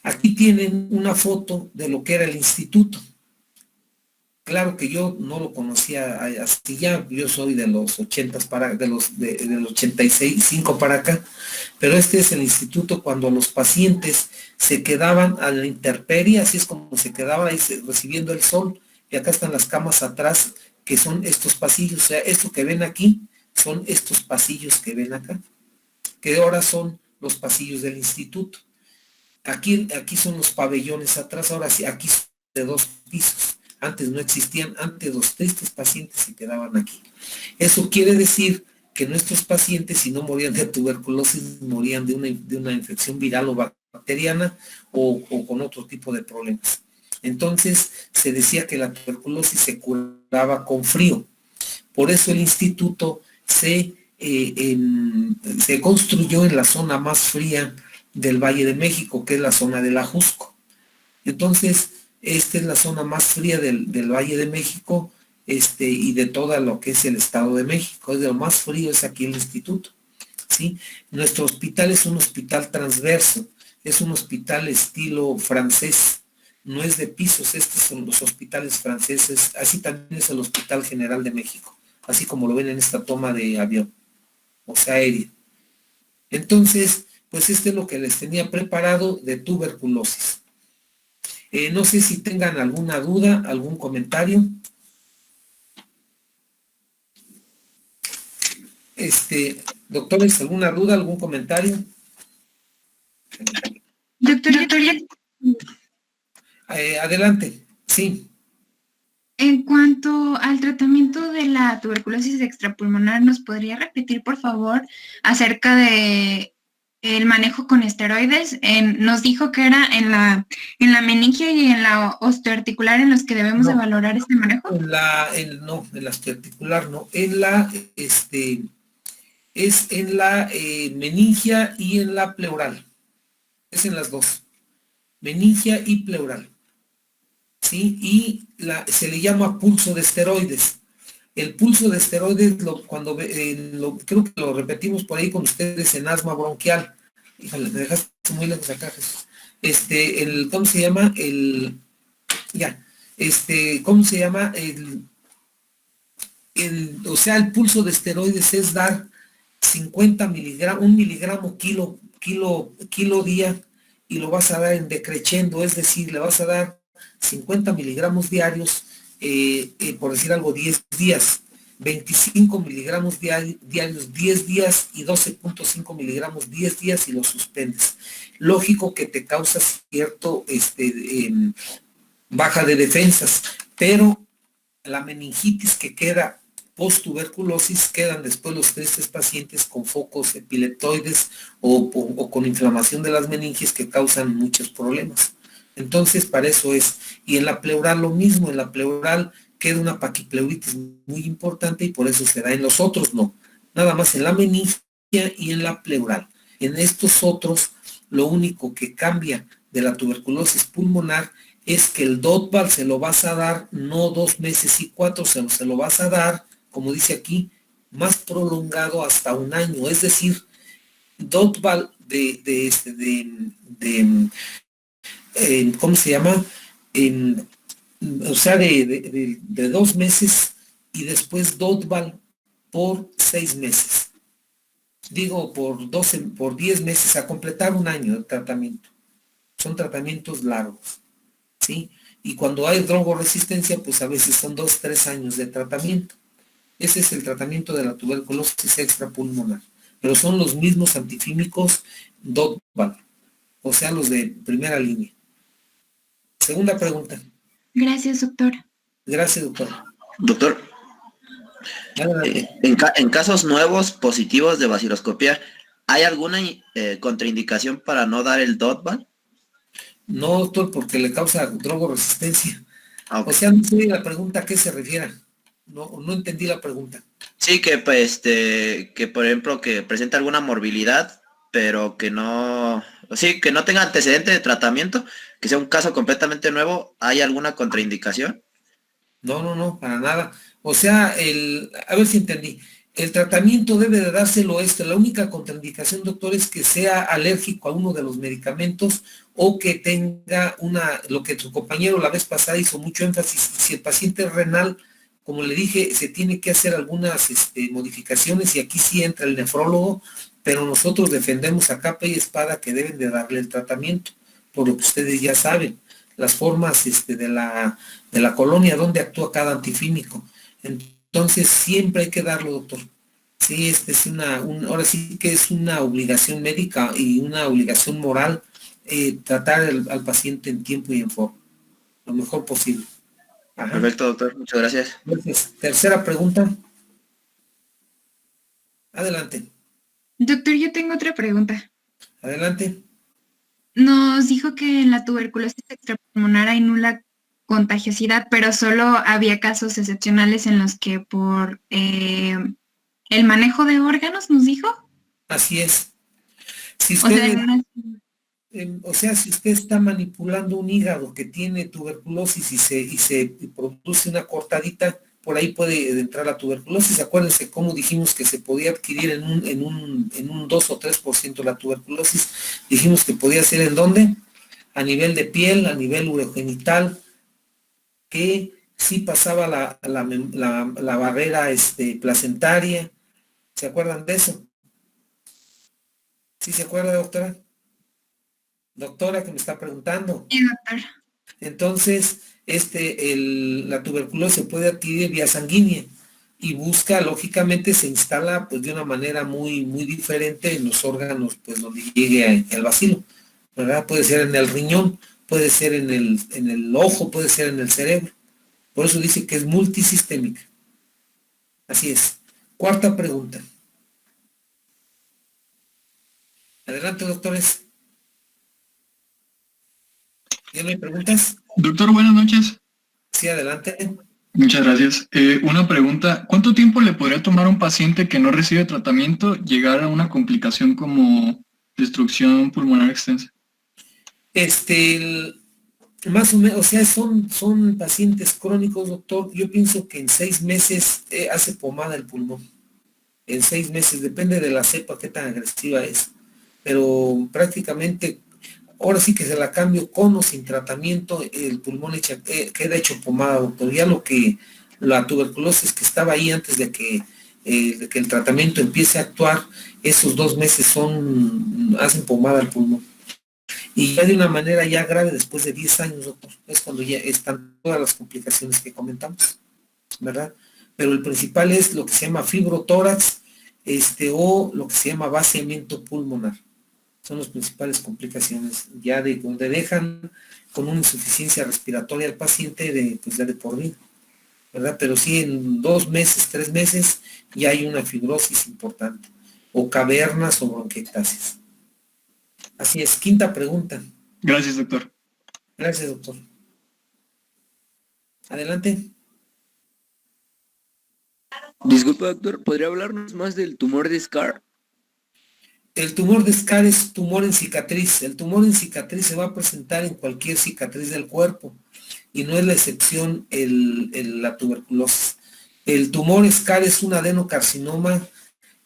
Speaker 1: Aquí tienen una foto de lo que era el instituto. Claro que yo no lo conocía así ya, yo soy de los 80 del 86, 5 para acá, pero este es el instituto cuando los pacientes se quedaban a la intemperie, así es como se quedaban ahí recibiendo el sol, y acá están las camas atrás, que son estos pasillos, o sea, esto que ven aquí son estos pasillos que ven acá, que ahora son los pasillos del instituto. Aquí son los pabellones atrás, ahora sí, aquí son de 2 pisos. Antes no existían, antes los tristes pacientes se quedaban aquí. Eso quiere decir que nuestros pacientes, si no morían de tuberculosis, morían de una infección viral o bacteriana o con otro tipo de problemas. Entonces, se decía que la tuberculosis se curaba con frío. Por eso el instituto se construyó en la zona más fría del Valle de México, que es la zona del Ajusco. Entonces, esta es la zona más fría del Valle de México y de todo lo que es el Estado de México. Es de lo más frío, es aquí el instituto. ¿Sí? Nuestro hospital es un hospital transverso, es un hospital estilo francés, no es de pisos, estos son los hospitales franceses, así también es el Hospital General de México, así como lo ven en esta toma de avión, o sea, aérea. Entonces, pues este es lo que les tenía preparado de tuberculosis. No sé si tengan alguna duda, algún comentario. Doctores, ¿alguna duda, algún comentario?
Speaker 3: Doctor,
Speaker 1: Adelante, sí.
Speaker 3: en cuanto al tratamiento de la tuberculosis extrapulmonar, ¿nos podría repetir, por favor, acerca de el manejo con esteroides? Nos dijo que era en la meningia y en la osteoarticular en los que debemos de valorar este manejo.
Speaker 1: No, en la osteoarticular no, es en la meningia y en la pleural. Es en las dos, meningia y pleural. ¿Sí? Y se le llama pulso de esteroides. El pulso de esteroides, creo que lo repetimos por ahí con ustedes en asma bronquial. Híjole, me dejaste muy lejos acá, Jesús. ¿Cómo se llama? ¿Cómo se llama? O sea, el pulso de esteroides es dar 50 miligramos, 1 miligramo kilo día, y lo vas a dar en decreciendo, es decir, le vas a dar 50 miligramos diarios, por decir algo, 10 días, 25 miligramos diarios 10 días y 12.5 miligramos 10 días y lo suspendes. Lógico que te causa cierto baja de defensas, pero la meningitis que queda post-tuberculosis, quedan después los tristes pacientes con focos epileptoides o con inflamación de las meninges que causan muchos problemas. Entonces, para eso es. Y en la pleural lo mismo, en la pleural queda una paquipleuritis muy importante y por eso se da. En los otros no, nada más en la meningia y en la pleural. En estos otros, lo único que cambia de la tuberculosis pulmonar es que el DOTVAL se lo vas a dar no 2 meses y 4, se lo vas a dar, como dice aquí, más prolongado hasta 1 año. Es decir, DOTVAL ¿cómo se llama? O sea, de 2 meses y después DOTVAL por 6 meses. Digo, por 10 meses, a completar 1 año de tratamiento. Son tratamientos largos, ¿sí? Y cuando hay drogoresistencia, pues a veces son 2, 3 años de tratamiento. Ese es el tratamiento de la tuberculosis extrapulmonar. Pero son los mismos antifímicos DOTVAL, o sea, los de primera línea. Segunda pregunta.
Speaker 3: Gracias, doctor.
Speaker 1: Gracias, doctor.
Speaker 5: Doctor, en casos nuevos positivos de baciloscopía, ¿hay alguna contraindicación para no dar el DOTVAL?
Speaker 1: No, doctor, porque le causa drogoresistencia.
Speaker 5: Okay.
Speaker 1: O sea, no sé la pregunta a qué se refiere. No entendí la pregunta.
Speaker 5: Sí, que por ejemplo, que presenta alguna morbilidad, pero que no tenga antecedente de tratamiento, que sea un caso completamente nuevo, ¿hay alguna contraindicación?
Speaker 1: No, para nada. O sea, a ver si entendí. El tratamiento debe de dárselo la única contraindicación, doctor, es que sea alérgico a uno de los medicamentos o que tenga lo que tu compañero la vez pasada hizo mucho énfasis, si el paciente es renal, como le dije, se tiene que hacer algunas modificaciones y aquí sí entra el nefrólogo, pero nosotros defendemos a capa y espada que deben de darle el tratamiento, por lo que ustedes ya saben, las formas de la colonia donde actúa cada antifímico. Entonces siempre hay que darlo, doctor. Sí, ahora sí que es una obligación médica y una obligación moral tratar al paciente en tiempo y en forma, lo mejor posible. Ajá.
Speaker 5: Perfecto, doctor. Muchas gracias.
Speaker 1: Entonces, tercera pregunta. Adelante.
Speaker 3: Doctor, yo tengo otra pregunta.
Speaker 1: Adelante.
Speaker 3: Nos dijo que en la tuberculosis extrapulmonar hay nula contagiosidad, pero solo había casos excepcionales en los que por el manejo de órganos, nos dijo.
Speaker 1: Así es. Si
Speaker 3: O sea,
Speaker 1: usted,
Speaker 3: en una-
Speaker 1: si usted está manipulando un hígado que tiene tuberculosis y se produce una cortadita, por ahí puede entrar la tuberculosis. Acuérdense cómo dijimos que se podía adquirir en un 2 o 3% la tuberculosis. Dijimos que podía ser ¿en dónde? A nivel de piel, a nivel urogenital, que sí pasaba la barrera placentaria. ¿Se acuerdan de eso? ¿Sí se acuerda, doctora? Doctora que me está preguntando.
Speaker 3: Sí, doctor.
Speaker 1: Entonces, la tuberculosis se puede adquirir vía sanguínea y busca, lógicamente, se instala pues de una manera muy, muy diferente en los órganos, pues donde llegue el bacilo, ¿verdad? Puede ser en el riñón, puede ser en el ojo, puede ser en el cerebro. Por eso dice que es multisistémica. Así es. Cuarta pregunta. Adelante, doctores. ¿Ya no hay preguntas?
Speaker 6: Doctor, buenas noches.
Speaker 1: Sí, adelante.
Speaker 6: Muchas gracias. Una pregunta. ¿Cuánto tiempo le podría tomar a un paciente que no recibe tratamiento llegar a una complicación como destrucción pulmonar extensa?
Speaker 1: Más o menos, o sea, son pacientes crónicos, doctor. Yo pienso que en 6 meses hace pomada el pulmón. En 6 meses, depende de la cepa, qué tan agresiva es. Pero prácticamente, ahora sí que se la cambio con o sin tratamiento, el pulmón queda hecho pomada, doctor. Ya la tuberculosis que estaba ahí antes de que el tratamiento empiece a actuar, esos 2 meses hacen pomada al pulmón. Y ya de una manera ya grave después de 10 años, doctor, es cuando ya están todas las complicaciones que comentamos, ¿verdad? Pero el principal es lo que se llama fibrotórax, o lo que se llama vaciamiento pulmonar. Son las principales complicaciones, ya de donde dejan con una insuficiencia respiratoria al paciente ya de por vida, ¿verdad? Pero sí en 2 meses, 3 meses, ya hay una fibrosis importante, o cavernas o bronquiectasis. Así es, quinta pregunta.
Speaker 6: Gracias, doctor.
Speaker 1: Gracias, doctor. Adelante.
Speaker 7: Disculpe, doctor, ¿podría hablarnos más del tumor de Scar?
Speaker 1: El tumor de Scar es tumor en cicatriz. El tumor en cicatriz se va a presentar en cualquier cicatriz del cuerpo y no es la excepción la tuberculosis. El tumor Scar es un adenocarcinoma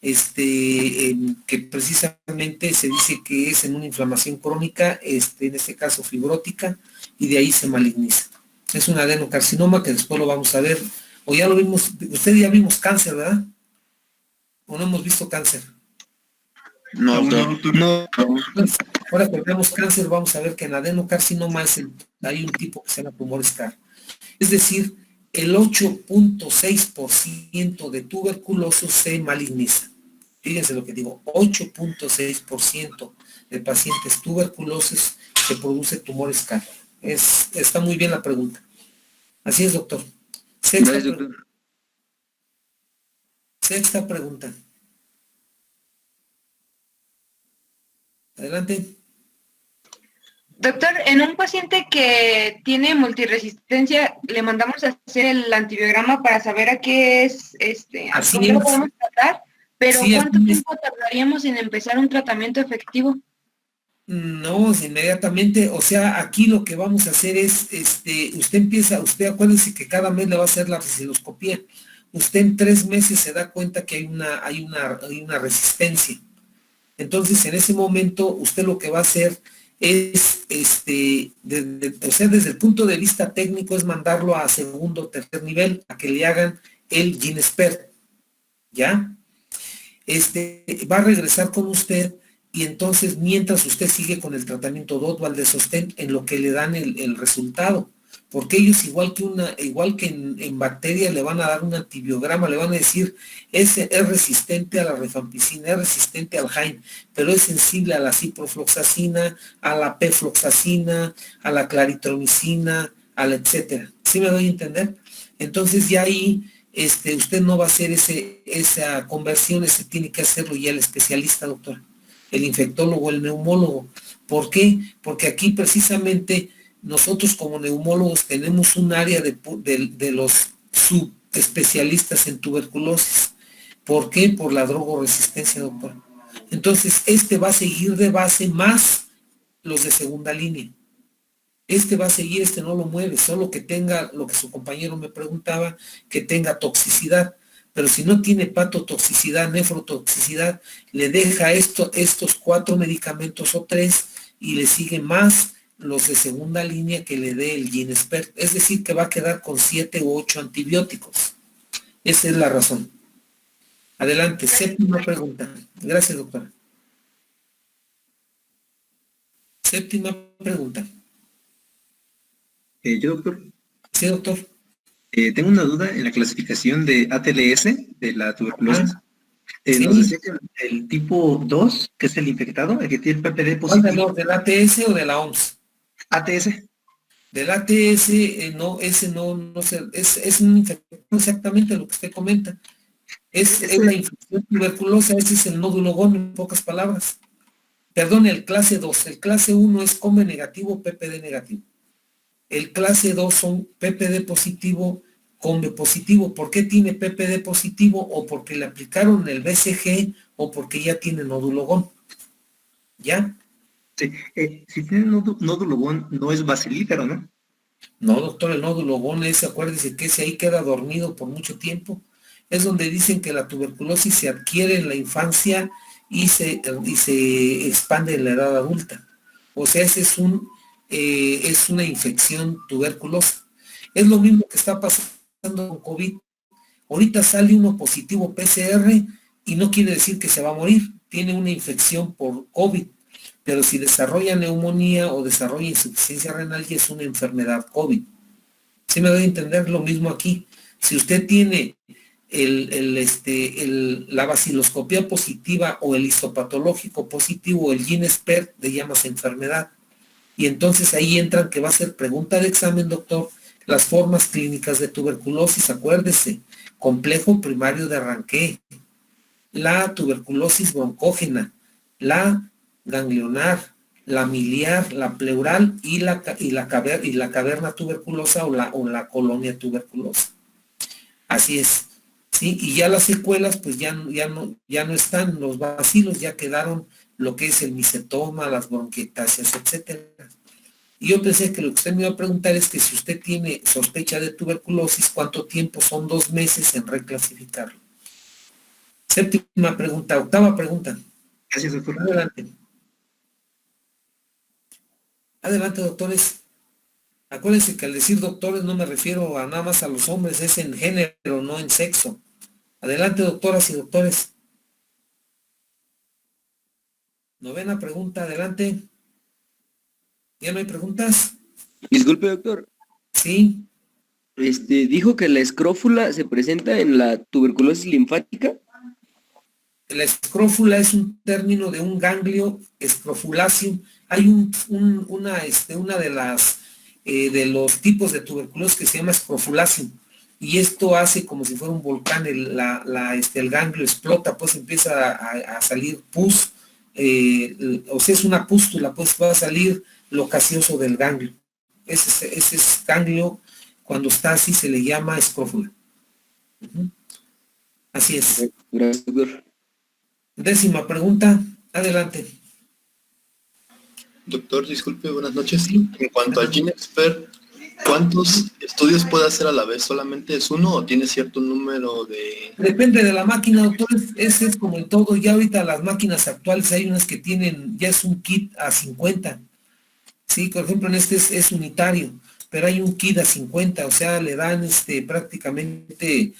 Speaker 1: que precisamente se dice que es en una inflamación crónica, en este caso fibrótica, y de ahí se maligniza. Es un adenocarcinoma que después lo vamos a ver, o ya lo vimos, usted ya vimos cáncer, ¿verdad? ¿O no hemos visto cáncer?
Speaker 5: No, doctor.
Speaker 7: No.
Speaker 1: Entonces, ahora que veamos cáncer, vamos a ver que en adenocarcinoma hay un tipo que se llama tumor Scar. Es decir, el 8.6% de tuberculosos se maligniza. Fíjense lo que digo, 8.6% de pacientes tuberculosos se produce tumor Scar. Está muy bien la pregunta. Así es, doctor.
Speaker 7: Gracias, doctor.
Speaker 1: Sexta pregunta. Adelante.
Speaker 8: Doctor, en un paciente que tiene multiresistencia, le mandamos a hacer el antibiograma para saber a qué es,
Speaker 1: Así
Speaker 8: cómo lo
Speaker 1: es.
Speaker 8: podemos tratar, pero
Speaker 1: Sí,
Speaker 8: ¿cuánto
Speaker 1: así es.
Speaker 8: tiempo tardaríamos en empezar un tratamiento efectivo?
Speaker 1: No, inmediatamente, o sea, aquí lo que vamos a hacer es, usted acuérdese que cada mes le va a hacer la osciloscopía. usted en 3 meses se da cuenta que hay una resistencia. Entonces, en ese momento, usted lo que va a hacer es, o sea, desde el punto de vista técnico, es mandarlo a segundo o tercer nivel, a que le hagan el GeneSpert, ¿ya? Va a regresar con usted y entonces, mientras usted sigue con el tratamiento DOT Valdesostén, en lo que le dan el resultado, porque ellos, igual que en bacterias, le van a dar un antibiograma, le van a decir, es resistente a la rifampicina, es resistente al Hain, pero es sensible a la ciprofloxacina, a la pefloxacina, a la claritromicina, a la etcétera. ¿Sí me doy a entender? Entonces ya ahí usted no va a hacer esa conversión, ese tiene que hacerlo ya el especialista, doctor, el infectólogo, el neumólogo. ¿Por qué? Porque aquí precisamente nosotros como neumólogos tenemos un área de los subespecialistas en tuberculosis. ¿Por qué? Por la drogoresistencia, doctor. Entonces, va a seguir de base más los de segunda línea. Va a seguir, no lo mueve, solo que tenga, lo que su compañero me preguntaba, que tenga toxicidad. Pero si no tiene patotoxicidad, nefrotoxicidad, le deja estos 4 medicamentos o 3 y le sigue más los de segunda línea que le dé el GeneSpert. Es decir, que va a quedar con 7 u 8 antibióticos. Esa es la razón. Adelante, séptima pregunta. Gracias, doctora. Séptima pregunta.
Speaker 9: Yo, doctor.
Speaker 1: Sí, doctor.
Speaker 9: Tengo una duda en la clasificación de ATLS, de la tuberculosis.
Speaker 1: Sí.
Speaker 9: Nos decía que el tipo 2, que es el infectado, el que tiene el PPD positivo.
Speaker 1: ¿Del ATS o de la OMS?
Speaker 9: ATS.
Speaker 1: Del ATS, no, ese no sé, es un infectado, exactamente lo que usted comenta. Es la infección tuberculosa, ese es el nódulo GON, en pocas palabras. Perdón, el clase 2. El clase 1 es COME negativo, PPD negativo. El clase 2 son PPD positivo, COME positivo. ¿Por qué tiene PPD positivo? O porque le aplicaron el BCG o porque ya tiene nódulo GON. ¿Ya?
Speaker 9: Sí. Si tiene nódulo GON, no es bacilífero, ¿no?
Speaker 1: No, doctor, el nódulo GON acuérdese que ese ahí queda dormido por mucho tiempo. Es donde dicen que la tuberculosis se adquiere en la infancia y se expande en la edad adulta. O sea, ese es una infección tuberculosa. Es lo mismo que está pasando con COVID. Ahorita sale uno positivo PCR y no quiere decir que se va a morir. Tiene una infección por COVID. Pero si desarrolla neumonía o desarrolla insuficiencia renal, ya es una enfermedad COVID. ¿Sí me doy a entender? Lo mismo aquí. Si usted tiene la baciloscopía positiva o el histopatológico positivo, el GeneSpert, le llamas enfermedad. Y entonces ahí entran, que va a ser pregunta de examen, doctor, las formas clínicas de tuberculosis. Acuérdese, complejo primario de Ranquet, la tuberculosis broncógena, la ganglionar, la miliar, la pleural y la caverna tuberculosa o la colonia tuberculosa. Así es. ¿Sí? Y ya las secuelas, pues ya no están, los bacilos ya quedaron, lo que es el micetoma, las bronquiectasias, etcétera. Y yo pensé que lo que usted me iba a preguntar es que si usted tiene sospecha de tuberculosis, ¿cuánto tiempo? Son 2 meses en reclasificarlo. Séptima pregunta, octava pregunta.
Speaker 9: Gracias, doctor.
Speaker 1: Adelante. Adelante, doctores. Acuérdense que al decir doctores no me refiero a nada más a los hombres, es en género, no en sexo. Adelante, doctoras y doctores. Novena pregunta, adelante. ¿Ya no hay preguntas?
Speaker 7: Disculpe, doctor.
Speaker 1: Sí.
Speaker 7: Dijo que la escrófula se presenta en la tuberculosis linfática.
Speaker 1: La escrófula es un término de un ganglio escrofuláceo. Hay una de los tipos de tuberculosis que se llama escrofuláceo. Y esto hace como si fuera un volcán, el ganglio explota, pues empieza a salir pus, o sea, es una pústula, pues va a salir lo gaseoso del ganglio. Ese es ganglio, cuando está así se le llama escrófula. Así es.
Speaker 7: Gracias, doctor.
Speaker 1: Décima pregunta, adelante.
Speaker 10: Doctor, disculpe, buenas noches. En cuanto al GeneSpert, ¿Cuántos estudios puede hacer a la vez? ¿Solamente es uno o tiene cierto número de...?
Speaker 1: Depende de la máquina, doctor, ese es como en todo. Ya ahorita las máquinas actuales hay unas que tienen, ya es un kit a 50. Sí, por ejemplo, en este es unitario, pero hay un kit a 50, o sea, le dan prácticamente,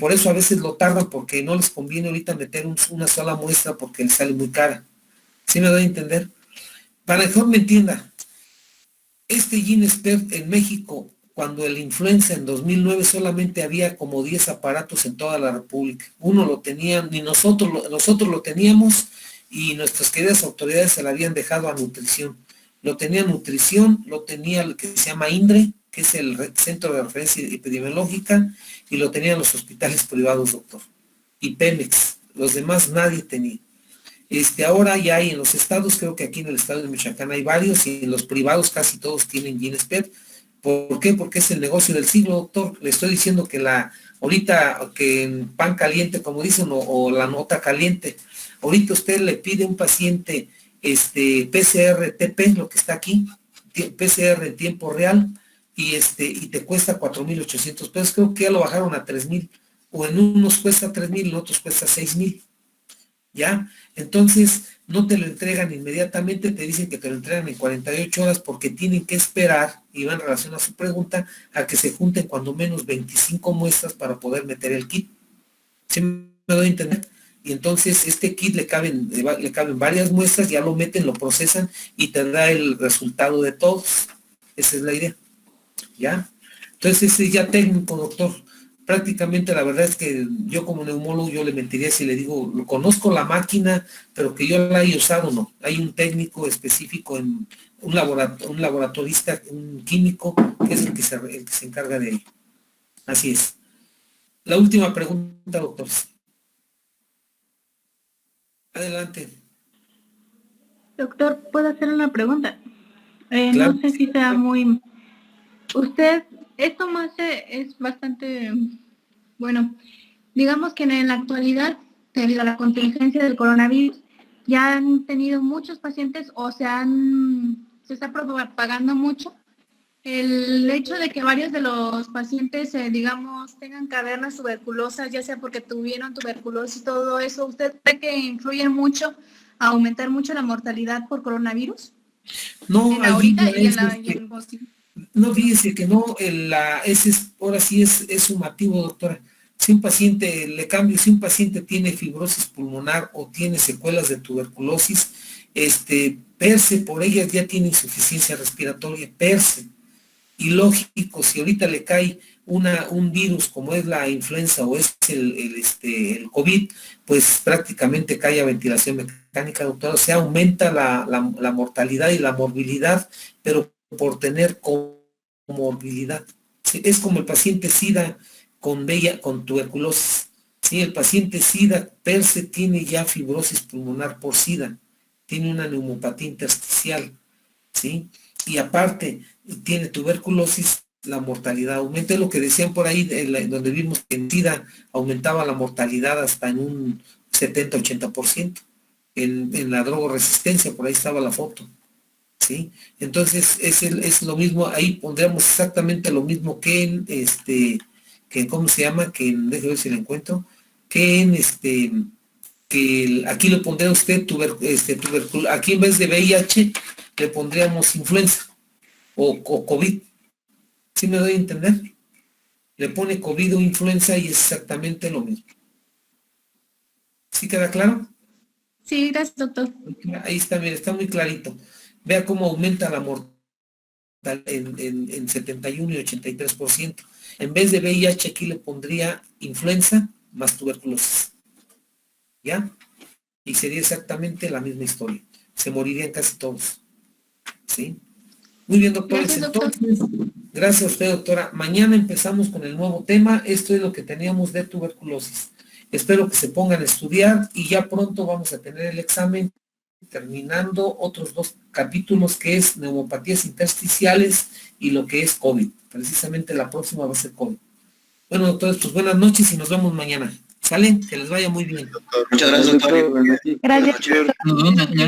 Speaker 1: por eso a veces lo tardan porque no les conviene ahorita meter una sola muestra porque les sale muy cara. ¿Sí me doy a entender? Para que mejor me entienda, este GeneXpert en México, cuando el influenza en 2009 solamente había como 10 aparatos en toda la República. Uno lo tenían, ni nosotros lo teníamos y nuestras queridas autoridades se la habían dejado a nutrición. Lo tenía nutrición, lo tenía el que se llama INDRE, que es el Centro de Referencia Epidemiológica, y lo tenían los hospitales privados, doctor. Y Pemex, los demás nadie tenía. Ahora ya hay en los estados, creo que aquí en el estado de Michoacán hay varios, y en los privados casi todos tienen GeneXpert. ¿Por qué? Porque es el negocio del siglo, doctor. Le estoy diciendo que ahorita que en pan caliente, como dicen, o la nota caliente, ahorita usted le pide a un paciente PCR-TP, lo que está aquí, PCR en tiempo real, y te cuesta 4,800 pesos. Creo que ya lo bajaron a 3,000, o en unos cuesta 3,000, en otros cuesta 6,000. ¿Ya? Entonces, no te lo entregan inmediatamente, te dicen que te lo entregan en 48 horas porque tienen que esperar, y va en relación a su pregunta, a que se junten cuando menos 25 muestras para poder meter el kit. ¿Sí me doy a entender? Y entonces este kit le caben varias muestras, ya lo meten, lo procesan y te da el resultado de todos. Esa es la idea. ¿Ya? Entonces ese es ya técnico, doctor. Prácticamente la verdad es que yo como neumólogo yo le mentiría si le digo, lo conozco la máquina, pero que yo la haya usado, no. Hay un técnico específico, un laboratorista, un químico, que es el que se encarga de ello. Así es. La última pregunta, doctor. Adelante.
Speaker 11: Doctor, ¿puedo hacer una pregunta?
Speaker 1: Claro.
Speaker 11: No sé si sea muy... Usted, esto más es bastante... Bueno, digamos que en la actualidad, debido a la contingencia del coronavirus, ya han tenido muchos pacientes o se está propagando mucho el hecho de que varios de los pacientes, digamos, tengan cavernas tuberculosas, ya sea porque tuvieron tuberculosis, todo eso, ¿usted cree que influye mucho a aumentar mucho la mortalidad por coronavirus?
Speaker 1: No,
Speaker 11: ahorita y
Speaker 1: no, fíjese que no, ahora sí es sumativo, doctora. Si un paciente, si un paciente tiene fibrosis pulmonar o tiene secuelas de tuberculosis, per se por ellas ya tiene insuficiencia respiratoria, per se. Y lógico, si ahorita le cae un virus como es la influenza o es el COVID, pues prácticamente cae a ventilación mecánica, doctora. O sea, aumenta la mortalidad y la morbilidad, pero por tener comorbilidad. Es como el paciente SIDA con tuberculosis. ¿Sí? El paciente SIDA per se tiene ya fibrosis pulmonar por SIDA, tiene una neumopatía intersticial, ¿sí? Y aparte tiene tuberculosis, la mortalidad aumenta. Es lo que decían por ahí, donde vimos que en SIDA aumentaba la mortalidad hasta en un 70-80%. En la drogoresistencia, por ahí estaba la foto. ¿Sí? Entonces es lo mismo, ahí pondríamos exactamente lo mismo que en ¿cómo se llama? Déjeme ver si lo encuentro, aquí le pondría usted tuberculosis, aquí en vez de VIH le pondríamos influenza o COVID. ¿Sí me doy a entender? Le pone COVID o influenza y es exactamente lo mismo. ¿Sí queda claro?
Speaker 11: Sí, gracias, doctor.
Speaker 1: Ahí está, mire, está muy clarito. Vea cómo aumenta la mortalidad en 71 y 83%. En vez de VIH aquí le pondría influenza más tuberculosis. ¿Ya? Y sería exactamente la misma historia. Se morirían casi todos. ¿Sí? Muy bien, doctores.
Speaker 11: Gracias, doctor.
Speaker 1: Entonces, gracias a usted, doctora. Mañana empezamos con el nuevo tema. Esto es lo que teníamos de tuberculosis. Espero que se pongan a estudiar y ya pronto vamos a tener el examen, terminando otros 2 capítulos que es neumopatías intersticiales y lo que es COVID. Precisamente la próxima va a ser COVID. Bueno, doctores, pues buenas noches y nos vemos mañana. ¿Salen? Que les vaya muy bien.
Speaker 5: Muchas gracias, doctor.
Speaker 11: Gracias.
Speaker 6: Nos vemos mañana.